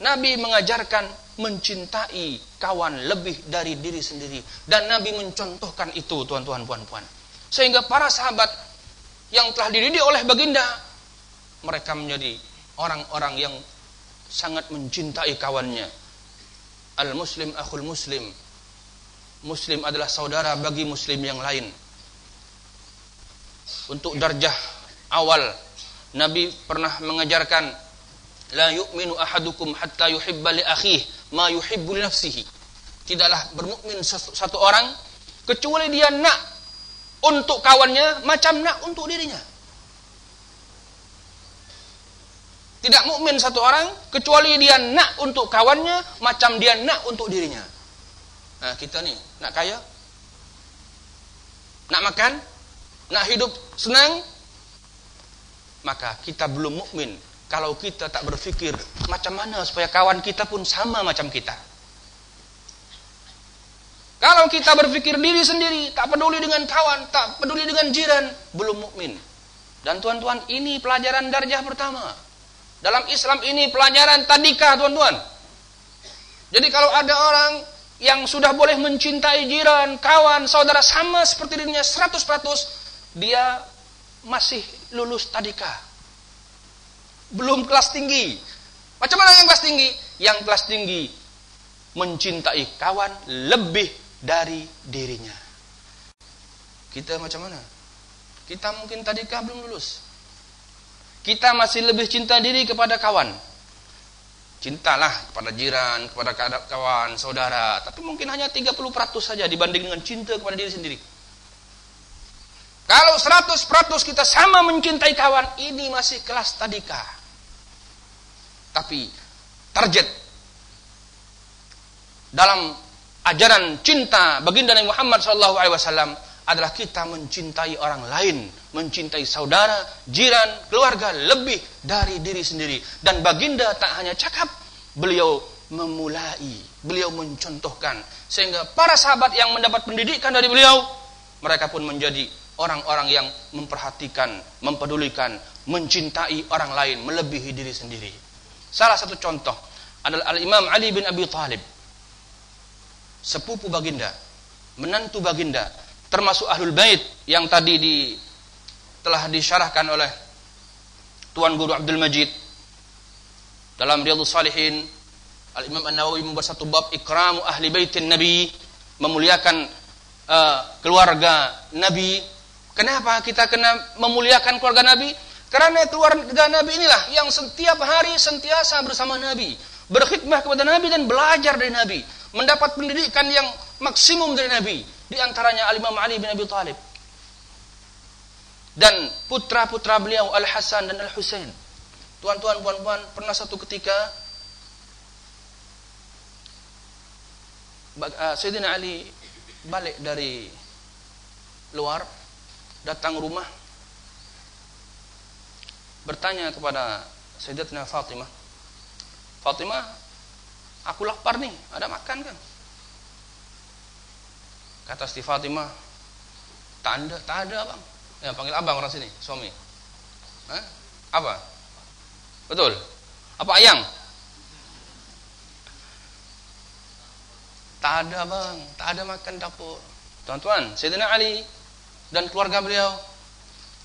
Nabi mengajarkan mencintai kawan lebih dari diri sendiri. Dan Nabi mencontohkan itu, tuan-tuan, puan-puan. Sehingga para sahabat yang telah dididik oleh baginda, mereka menjadi orang-orang yang sangat mencintai kawannya. Al-muslim akhul muslim. Muslim adalah saudara bagi muslim yang lain. Untuk darjah awal, Nabi pernah mengajarkan, la yu'minu ahadukum hatta yuhibba li akhihi ma yuhibbu li nafsihi. Tidaklah bermukmin satu orang kecuali dia nak untuk kawannya macam nak untuk dirinya. Tidak mukmin satu orang kecuali dia nak untuk kawannya macam dia nak untuk dirinya. Nah, kita ni nak kaya, nak makan, nak hidup senang, maka kita belum mukmin kalau kita tak berfikir macam mana supaya kawan kita pun sama macam kita. Kalau kita berfikir diri sendiri, tak peduli dengan kawan, tak peduli dengan jiran, belum mukmin. Dan tuan-tuan, ini pelajaran darjah pertama. Dalam Islam ini pelajaran tadika, tuan-tuan. Jadi kalau ada orang yang sudah boleh mencintai jiran, kawan, saudara sama seperti dirinya 100%, dia masih lulus tadika. Belum kelas tinggi. Macam mana yang kelas tinggi? Yang kelas tinggi mencintai kawan lebih dari dirinya. Kita macam mana? Kita mungkin tadika belum lulus. Kita masih lebih cinta diri kepada kawan. Cintalah kepada jiran, kepada kawan, saudara. Tapi mungkin hanya 30% saja dibanding dengan cinta kepada diri sendiri. Kalau 100% kita sama mencintai kawan, ini masih kelas tadika. Tapi target dalam ajaran cinta baginda Nabi Muhammad SAW adalah kita mencintai orang lain, mencintai saudara, jiran, keluarga lebih dari diri sendiri. Dan baginda tak hanya cakap, beliau memulai, beliau mencontohkan. Sehingga para sahabat yang mendapat pendidikan dari beliau, mereka pun menjadi orang-orang yang memperhatikan, mempedulikan, mencintai orang lain melebihi diri sendiri. Salah satu contoh adalah Al-Imam Ali bin Abi Thalib, sepupu baginda, menantu baginda, termasuk Ahlul Bait yang tadi telah disyarahkan oleh Tuan Guru Abdul Majid dalam Riyadhus Shalihin. Al-Imam An-Nawawi membuat satu bab ikramu ahli baitin Nabi, memuliakan keluarga Nabi. Kenapa kita kena memuliakan keluarga Nabi? Karena keluarga Nabi inilah yang setiap hari sentiasa bersama Nabi, berkhidmah kepada Nabi dan belajar dari Nabi, mendapat pendidikan yang maksimum dari Nabi. Di antaranya Al-Imam Ali bin Abi Thalib dan putra-putra beliau Al-Hasan dan Al-Husain. Tuan-tuan, puan-puan, pernah satu ketika Sayyidina Ali balik dari luar, datang rumah, bertanya kepada Sayyidatina Fatimah, Fatimah, aku lapar nih, ada makan kan? Kata Siti Fatimah, tak ada bang. Ya, panggil abang orang sini, suami. Hah? Apa? Betul? Apa ayang? Tak ada bang, tak ada makan dapur. Tuan-tuan, Sayyidina Ali dan keluarga beliau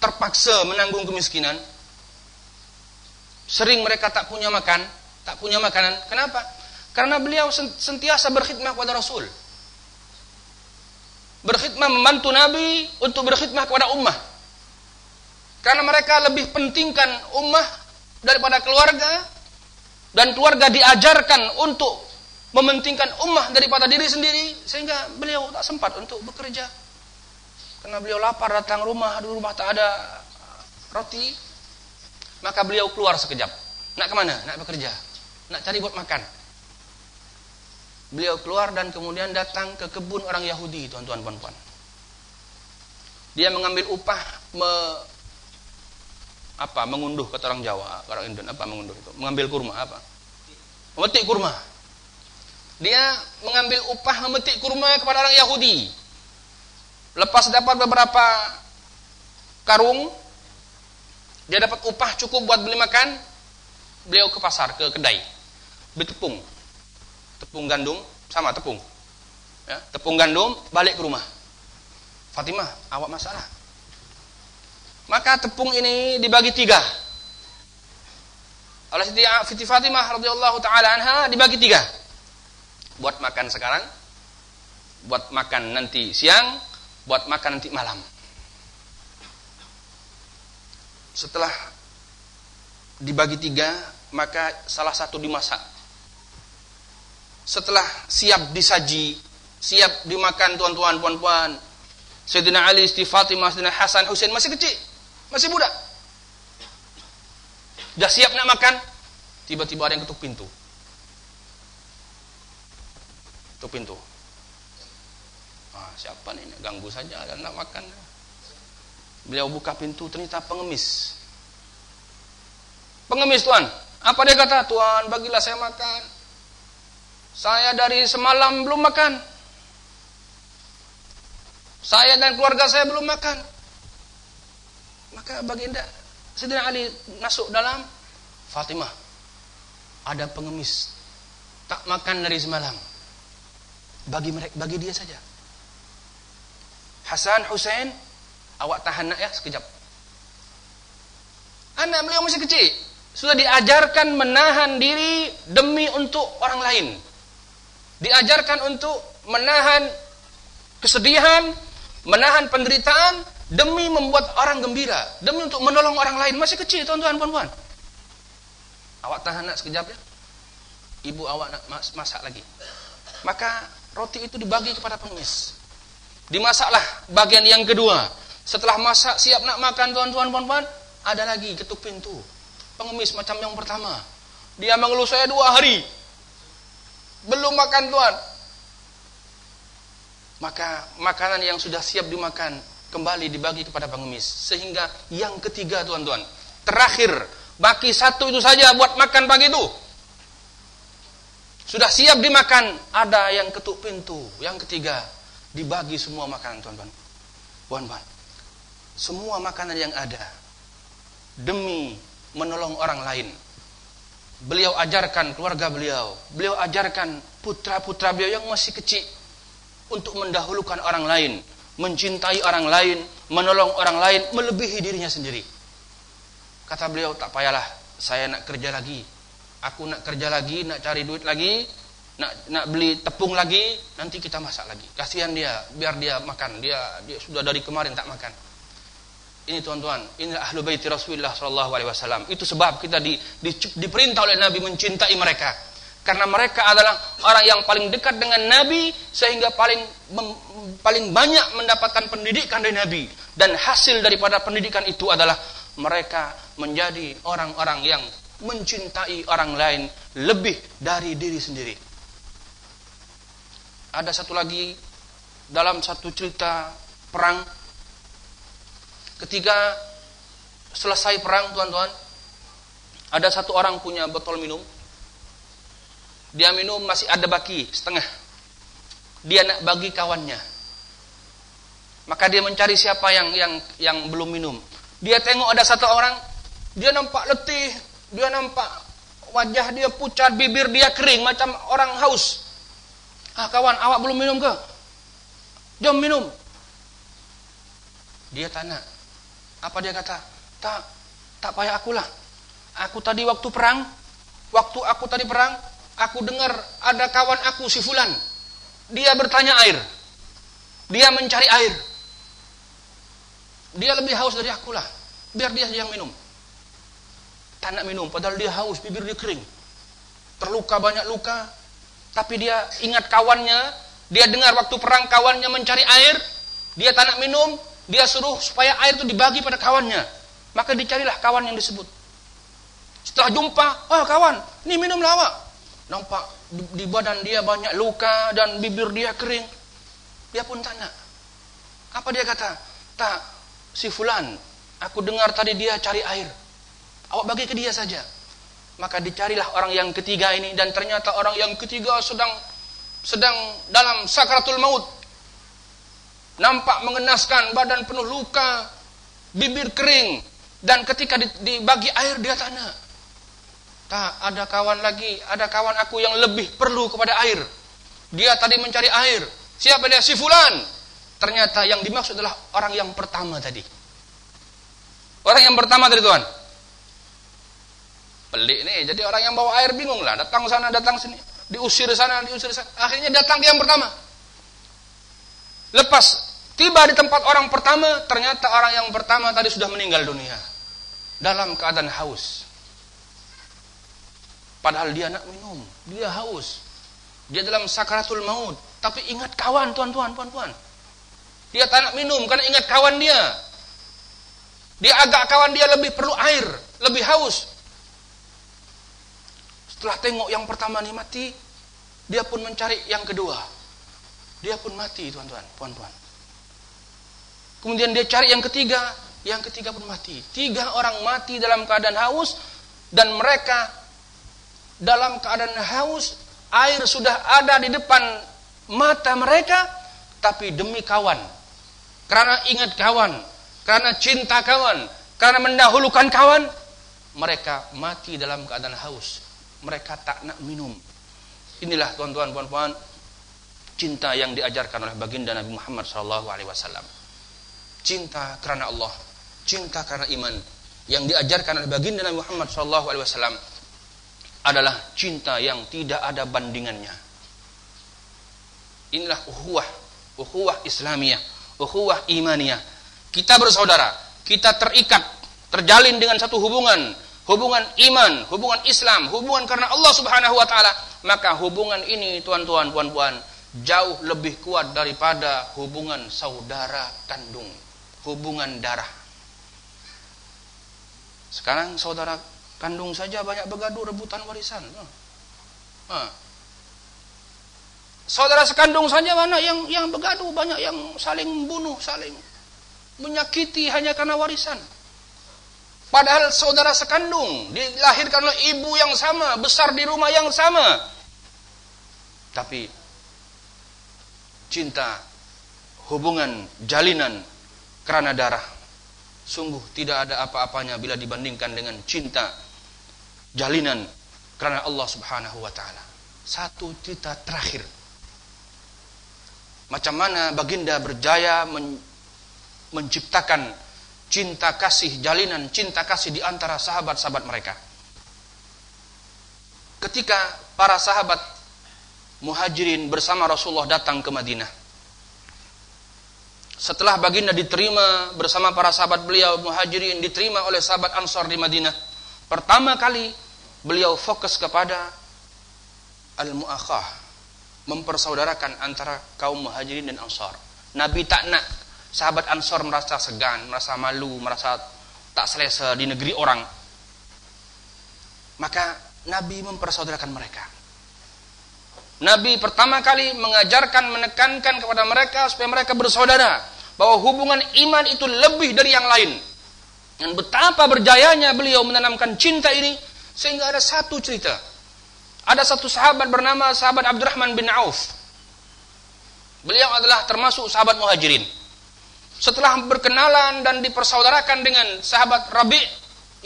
terpaksa menanggung kemiskinan. Sering mereka tak punya makan, tak punya makanan. Kenapa? Karena beliau sentiasa berkhidmah kepada Rasul. Berkhidmah membantu Nabi untuk berkhidmah kepada ummah. Karena mereka lebih pentingkan ummah daripada keluarga, dan keluarga diajarkan untuk mementingkan ummah daripada diri sendiri, sehingga beliau tak sempat untuk bekerja. Karena beliau lapar, datang rumah, di rumah tak ada roti, maka beliau keluar sekejap. Nak kemana? Nak bekerja, nak cari buat makan. Beliau keluar dan kemudian datang ke kebun orang Yahudi, tuan-tuan, puan-puan. Dia mengambil upah, mengunduh, kata orang Jawa, orang Indon, mengunduh itu? Mengambil kurma, memetik kurma. Dia mengambil upah memetik kurma kepada orang Yahudi. Lepas dapat beberapa karung, dia dapat upah cukup buat beli makan. Beliau ke pasar, ke kedai, beli tepung gandum, sama tepung, ya, tepung gandum, balik ke rumah. Fatimah, awak masalah. Maka tepung ini dibagi 3. Oleh Siti Fatimah radhiyallahu taala anha, dibagi 3. Buat makan sekarang, buat makan nanti siang, buat makan nanti malam. Setelah dibagi 3, maka salah satu dimasak. Setelah siap disaji, siap dimakan, tuan-tuan, puan-puan, Sayyidina Ali, Siti Fatimah, Sayyidina Hasan, Husain masih kecil, masih budak. Dah siap nak makan, tiba-tiba ada yang ketuk pintu. Ketuk pintu. Siapa nih? Ganggu saja, dan nak makan. Beliau buka pintu, ternyata pengemis. Pengemis, tuan. Apa dia kata? Tuan, bagilah saya makan. Saya dari semalam belum makan. Saya dan keluarga saya belum makan. Maka baginda Sayyidina Ali masuk dalam, Fatimah, ada pengemis tak makan dari semalam. Bagi dia saja. Hasan, Husain, awak tahan nak ya sekejap. Anak beliau masih kecil, sudah diajarkan menahan diri demi untuk orang lain. Diajarkan untuk menahan kesedihan, menahan penderitaan demi membuat orang gembira, demi untuk menolong orang lain. Masih kecil, tuan-tuan, puan-puan. Awak tahan nak sekejap ya. Ibu awak nak masak lagi. Maka roti itu dibagi kepada pengemis. Dimasaklah bagian yang kedua. Setelah masak siap nak makan, tuan-tuan, puan-puan, ada lagi ketuk pintu. Pengemis macam yang pertama. Dia mengeluh, saya 2 hari belum makan, tuan. Maka makanan yang sudah siap dimakan kembali dibagi kepada pengemis. Sehingga yang ketiga, tuan-tuan, terakhir, baki 1 itu saja buat makan pagi itu. Sudah siap dimakan, ada yang ketuk pintu. Yang ketiga, dibagi semua makanan, tuan-tuan, puan-puan. Semua makanan yang ada demi menolong orang lain. Beliau ajarkan keluarga beliau, beliau ajarkan putra-putra beliau yang masih kecil untuk mendahulukan orang lain, mencintai orang lain, menolong orang lain melebihi dirinya sendiri. Kata beliau, tak payahlah, saya nak kerja lagi. Aku nak kerja lagi, nak cari duit lagi, nak beli tepung lagi, nanti kita masak lagi. Kasihan dia, biar dia makan. Dia sudah dari kemarin tak makan. Ini tuan-tuan, inilah ahlu baiti Rasulullah SAW. Itu sebab kita diperintah oleh Nabi mencintai mereka. Karena mereka adalah orang yang paling dekat dengan Nabi, sehingga paling banyak mendapatkan pendidikan dari Nabi. Dan hasil daripada pendidikan itu adalah mereka menjadi orang-orang yang mencintai orang lain lebih dari diri sendiri. Ada satu lagi dalam satu cerita perang, ketika selesai perang, tuan-tuan, ada satu orang punya botol minum. Dia minum masih ada baki setengah. Dia nak bagi kawannya. Maka dia mencari siapa yang belum minum. Dia tengok ada satu orang, dia nampak letih, dia nampak wajah dia pucat, bibir dia kering macam orang haus. Kawan, awak belum minum ke? Jom minum. Dia tanya, apa dia kata? Tak payah akulah. Aku tadi waktu aku tadi perang, aku dengar ada kawan aku si Fulan. Dia bertanya air. Dia mencari air. Dia lebih haus dari akulah. Biar dia yang minum. Tak nak minum, padahal dia haus, bibir dia kering. Terluka, banyak luka. Tapi dia ingat kawannya. Dia dengar waktu perang kawannya mencari air. Dia tak nak minum. Dia suruh supaya air itu dibagi pada kawannya. Maka dicarilah kawan yang disebut. Setelah jumpa, kawan, ini minumlah awak. Nampak di badan dia banyak luka dan bibir dia kering. Dia pun tanya. Apa dia kata? Tak, si Fulan, aku dengar tadi dia cari air. Awak bagi ke dia saja. Maka dicarilah orang yang ketiga ini, dan ternyata orang yang ketiga sedang dalam sakaratul maut. Nampak mengenaskan, badan penuh luka, bibir kering. Dan ketika dibagi air, dia tanya, tak, ada kawan lagi, ada kawan aku yang lebih perlu kepada air. Dia tadi mencari air. Siapa dia? Si Fulan. Ternyata yang dimaksud adalah orang yang pertama tadi. Orang yang pertama tadi, tuan. Pelik nih, jadi orang yang bawa air bingung lah. Datang sana, datang sini. Diusir sana, diusir sana. Akhirnya datang dia yang pertama. Lepas tiba di tempat orang pertama, ternyata orang yang pertama tadi sudah meninggal dunia. Dalam keadaan haus. Padahal dia nak minum. Dia haus. Dia dalam sakaratul maut. Tapi ingat kawan, tuan-tuan. Dia tak nak minum karena ingat kawan dia. Dia agak kawan dia lebih perlu air. Lebih haus. Setelah tengok yang pertama ni mati, dia pun mencari yang kedua. Dia pun mati, tuan-tuan, puan-puan. Kemudian dia cari yang ketiga pun mati. 3 orang mati dalam keadaan haus, dan mereka dalam keadaan haus, air sudah ada di depan mata mereka, tapi demi kawan, karena ingat kawan, karena cinta kawan, karena mendahulukan kawan, mereka mati dalam keadaan haus. Mereka tak nak minum. Inilah, tuan-tuan, puan-puan, cinta yang diajarkan oleh baginda Nabi Muhammad SAW. Cinta karena Allah, cinta karena iman, yang diajarkan oleh baginda Nabi Muhammad SAW adalah cinta yang tidak ada bandingannya. Inilah ukhuwah Islamiyah, ukhuwah imaniyah. Kita bersaudara, kita terikat, terjalin dengan satu hubungan iman, hubungan Islam, hubungan karena Allah Subhanahu wa taala. Maka hubungan ini, tuan-tuan, puan-puan, jauh lebih kuat daripada hubungan saudara kandung, hubungan darah. Sekarang saudara kandung saja banyak bergaduh rebutan warisan. Saudara sekandung saja banyak yang bergaduh, banyak yang saling bunuh, saling menyakiti hanya karena warisan. Padahal saudara sekandung, dilahirkan oleh ibu yang sama, besar di rumah yang sama. Tapi cinta, hubungan, jalinan karena darah, sungguh tidak ada apa-apanya bila dibandingkan dengan cinta, jalinan karena Allah Subhanahu wa taala. Satu cerita terakhir. Macam mana baginda berjaya menciptakan cinta kasih, jalinan cinta kasih di antara sahabat-sahabat mereka. Ketika para sahabat Muhajirin bersama Rasulullah datang ke Madinah, setelah baginda diterima bersama para sahabat beliau Muhajirin, diterima oleh sahabat Ansar di Madinah, pertama kali beliau fokus kepada al-mu'akhah, mempersaudarakan antara kaum Muhajirin dan Ansar. Nabi tak nak sahabat Ansar merasa segan, merasa malu, merasa tak selesa di negeri orang. Maka Nabi mempersaudarakan mereka. Nabi pertama kali mengajarkan, menekankan kepada mereka supaya mereka bersaudara, bahwa hubungan iman itu lebih dari yang lain. Dan betapa berjayanya beliau menanamkan cinta ini, sehingga ada satu cerita. Ada satu sahabat bernama sahabat Abdurrahman bin Auf. Beliau adalah termasuk sahabat Muhajirin. Setelah berkenalan dan dipersaudarakan dengan sahabat Rabi'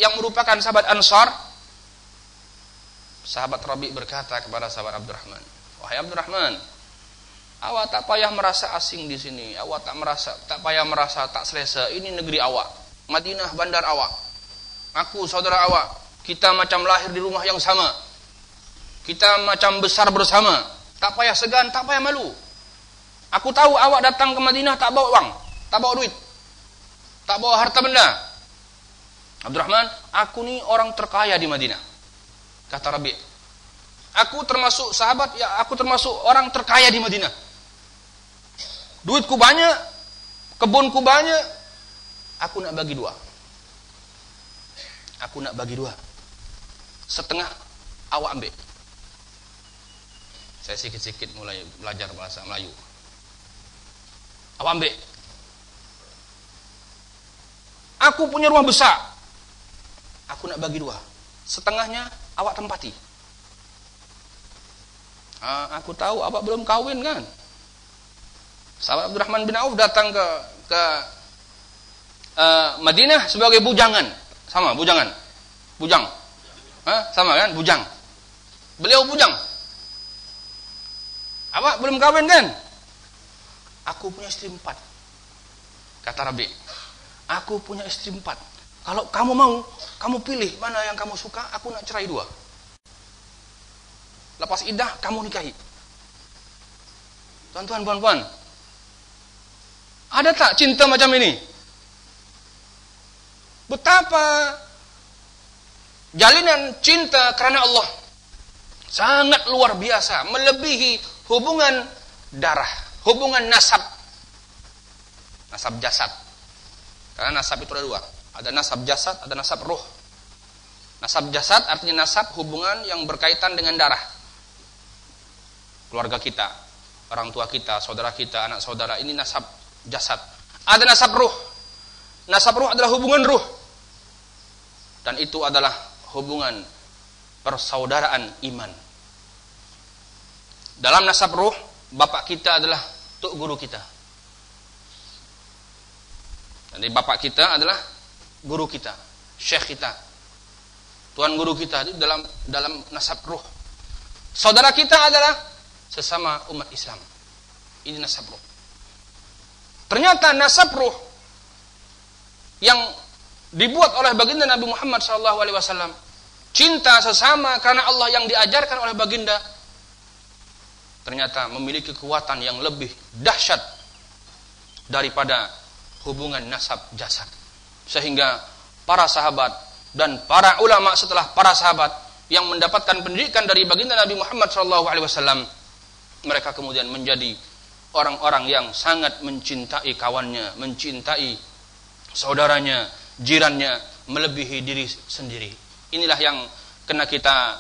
yang merupakan sahabat Ansar, sahabat Rabi' berkata kepada sahabat Abdurrahman, "Wahai Abdurrahman, awak tak payah merasa asing di sini. Awak tak payah merasa tak selesa. Ini negeri awak. Madinah bandar awak. Aku saudara awak. Kita macam lahir di rumah yang sama. Kita macam besar bersama. Tak payah segan, tak payah malu. Aku tahu awak datang ke Madinah tak bawa uang, tak bawa duit, tak bawa harta benda. Abdurrahman, aku ni orang terkaya di Madinah." Kata Rabi', "Aku termasuk sahabat, ya aku termasuk orang terkaya di Madinah. Duitku banyak, kebunku banyak. Aku nak bagi dua. Aku nak bagi dua. Setengah awak ambil." Saya sikit-sikit mulai belajar bahasa Melayu. "Awak ambil. Aku punya rumah besar. Aku nak bagi dua. Setengahnya awak tempati." Aku tahu awak belum kahwin kan? Sahabat Abdurrahman bin Auf datang ke Madinah sebagai bujangan. Sama, bujangan. Bujang. Sama kan? Bujang. Beliau bujang. Awak belum kahwin kan? Aku punya istri 4. Kata Rabi', aku punya istri 4. Kalau kamu mau, kamu pilih mana yang kamu suka, aku nak cerai 2. Lepas iddah, kamu nikahi. Tuan-tuan, puan-puan, ada tak cinta macam ini? Betapa jalinan cinta kerana Allah sangat luar biasa, melebihi hubungan darah, hubungan nasab. Nasab jasad. Karena nasab itu ada 2. Ada nasab jasad, ada nasab ruh. Nasab jasad artinya nasab hubungan yang berkaitan dengan darah. Keluarga kita, orang tua kita, saudara kita, anak saudara, ini nasab jasad. Ada nasab ruh. Nasab ruh adalah hubungan ruh. Dan itu adalah hubungan persaudaraan iman. Dalam nasab ruh, bapak kita adalah tuk guru kita. Jadi bapak kita adalah guru kita, syekh kita, tuan guru kita. Itu dalam nasab ruh. Saudara kita adalah sesama umat Islam. Ini nasab ruh. Ternyata nasab ruh yang dibuat oleh baginda Nabi Muhammad SAW, cinta sesama karena Allah yang diajarkan oleh baginda, ternyata memiliki kekuatan yang lebih dahsyat daripada hubungan nasab jasad. Sehingga para sahabat dan para ulama setelah para sahabat yang mendapatkan pendidikan dari baginda Nabi Muhammad SAW, mereka kemudian menjadi orang-orang yang sangat mencintai kawannya, mencintai saudaranya, jirannya, melebihi diri sendiri. Inilah yang kena kita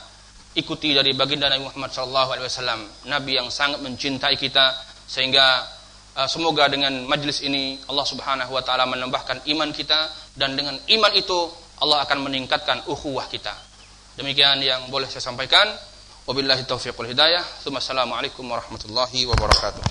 ikuti dari baginda Nabi Muhammad SAW, Nabi yang sangat mencintai kita. Sehingga semoga dengan majlis ini Allah Subhanahu wa taala menambahkan iman kita, dan dengan iman itu Allah akan meningkatkan ukhuwah kita. Demikian yang boleh saya sampaikan. Wabillahi taufiq wal hidayah. Assalamualaikum warahmatullahi wabarakatuh.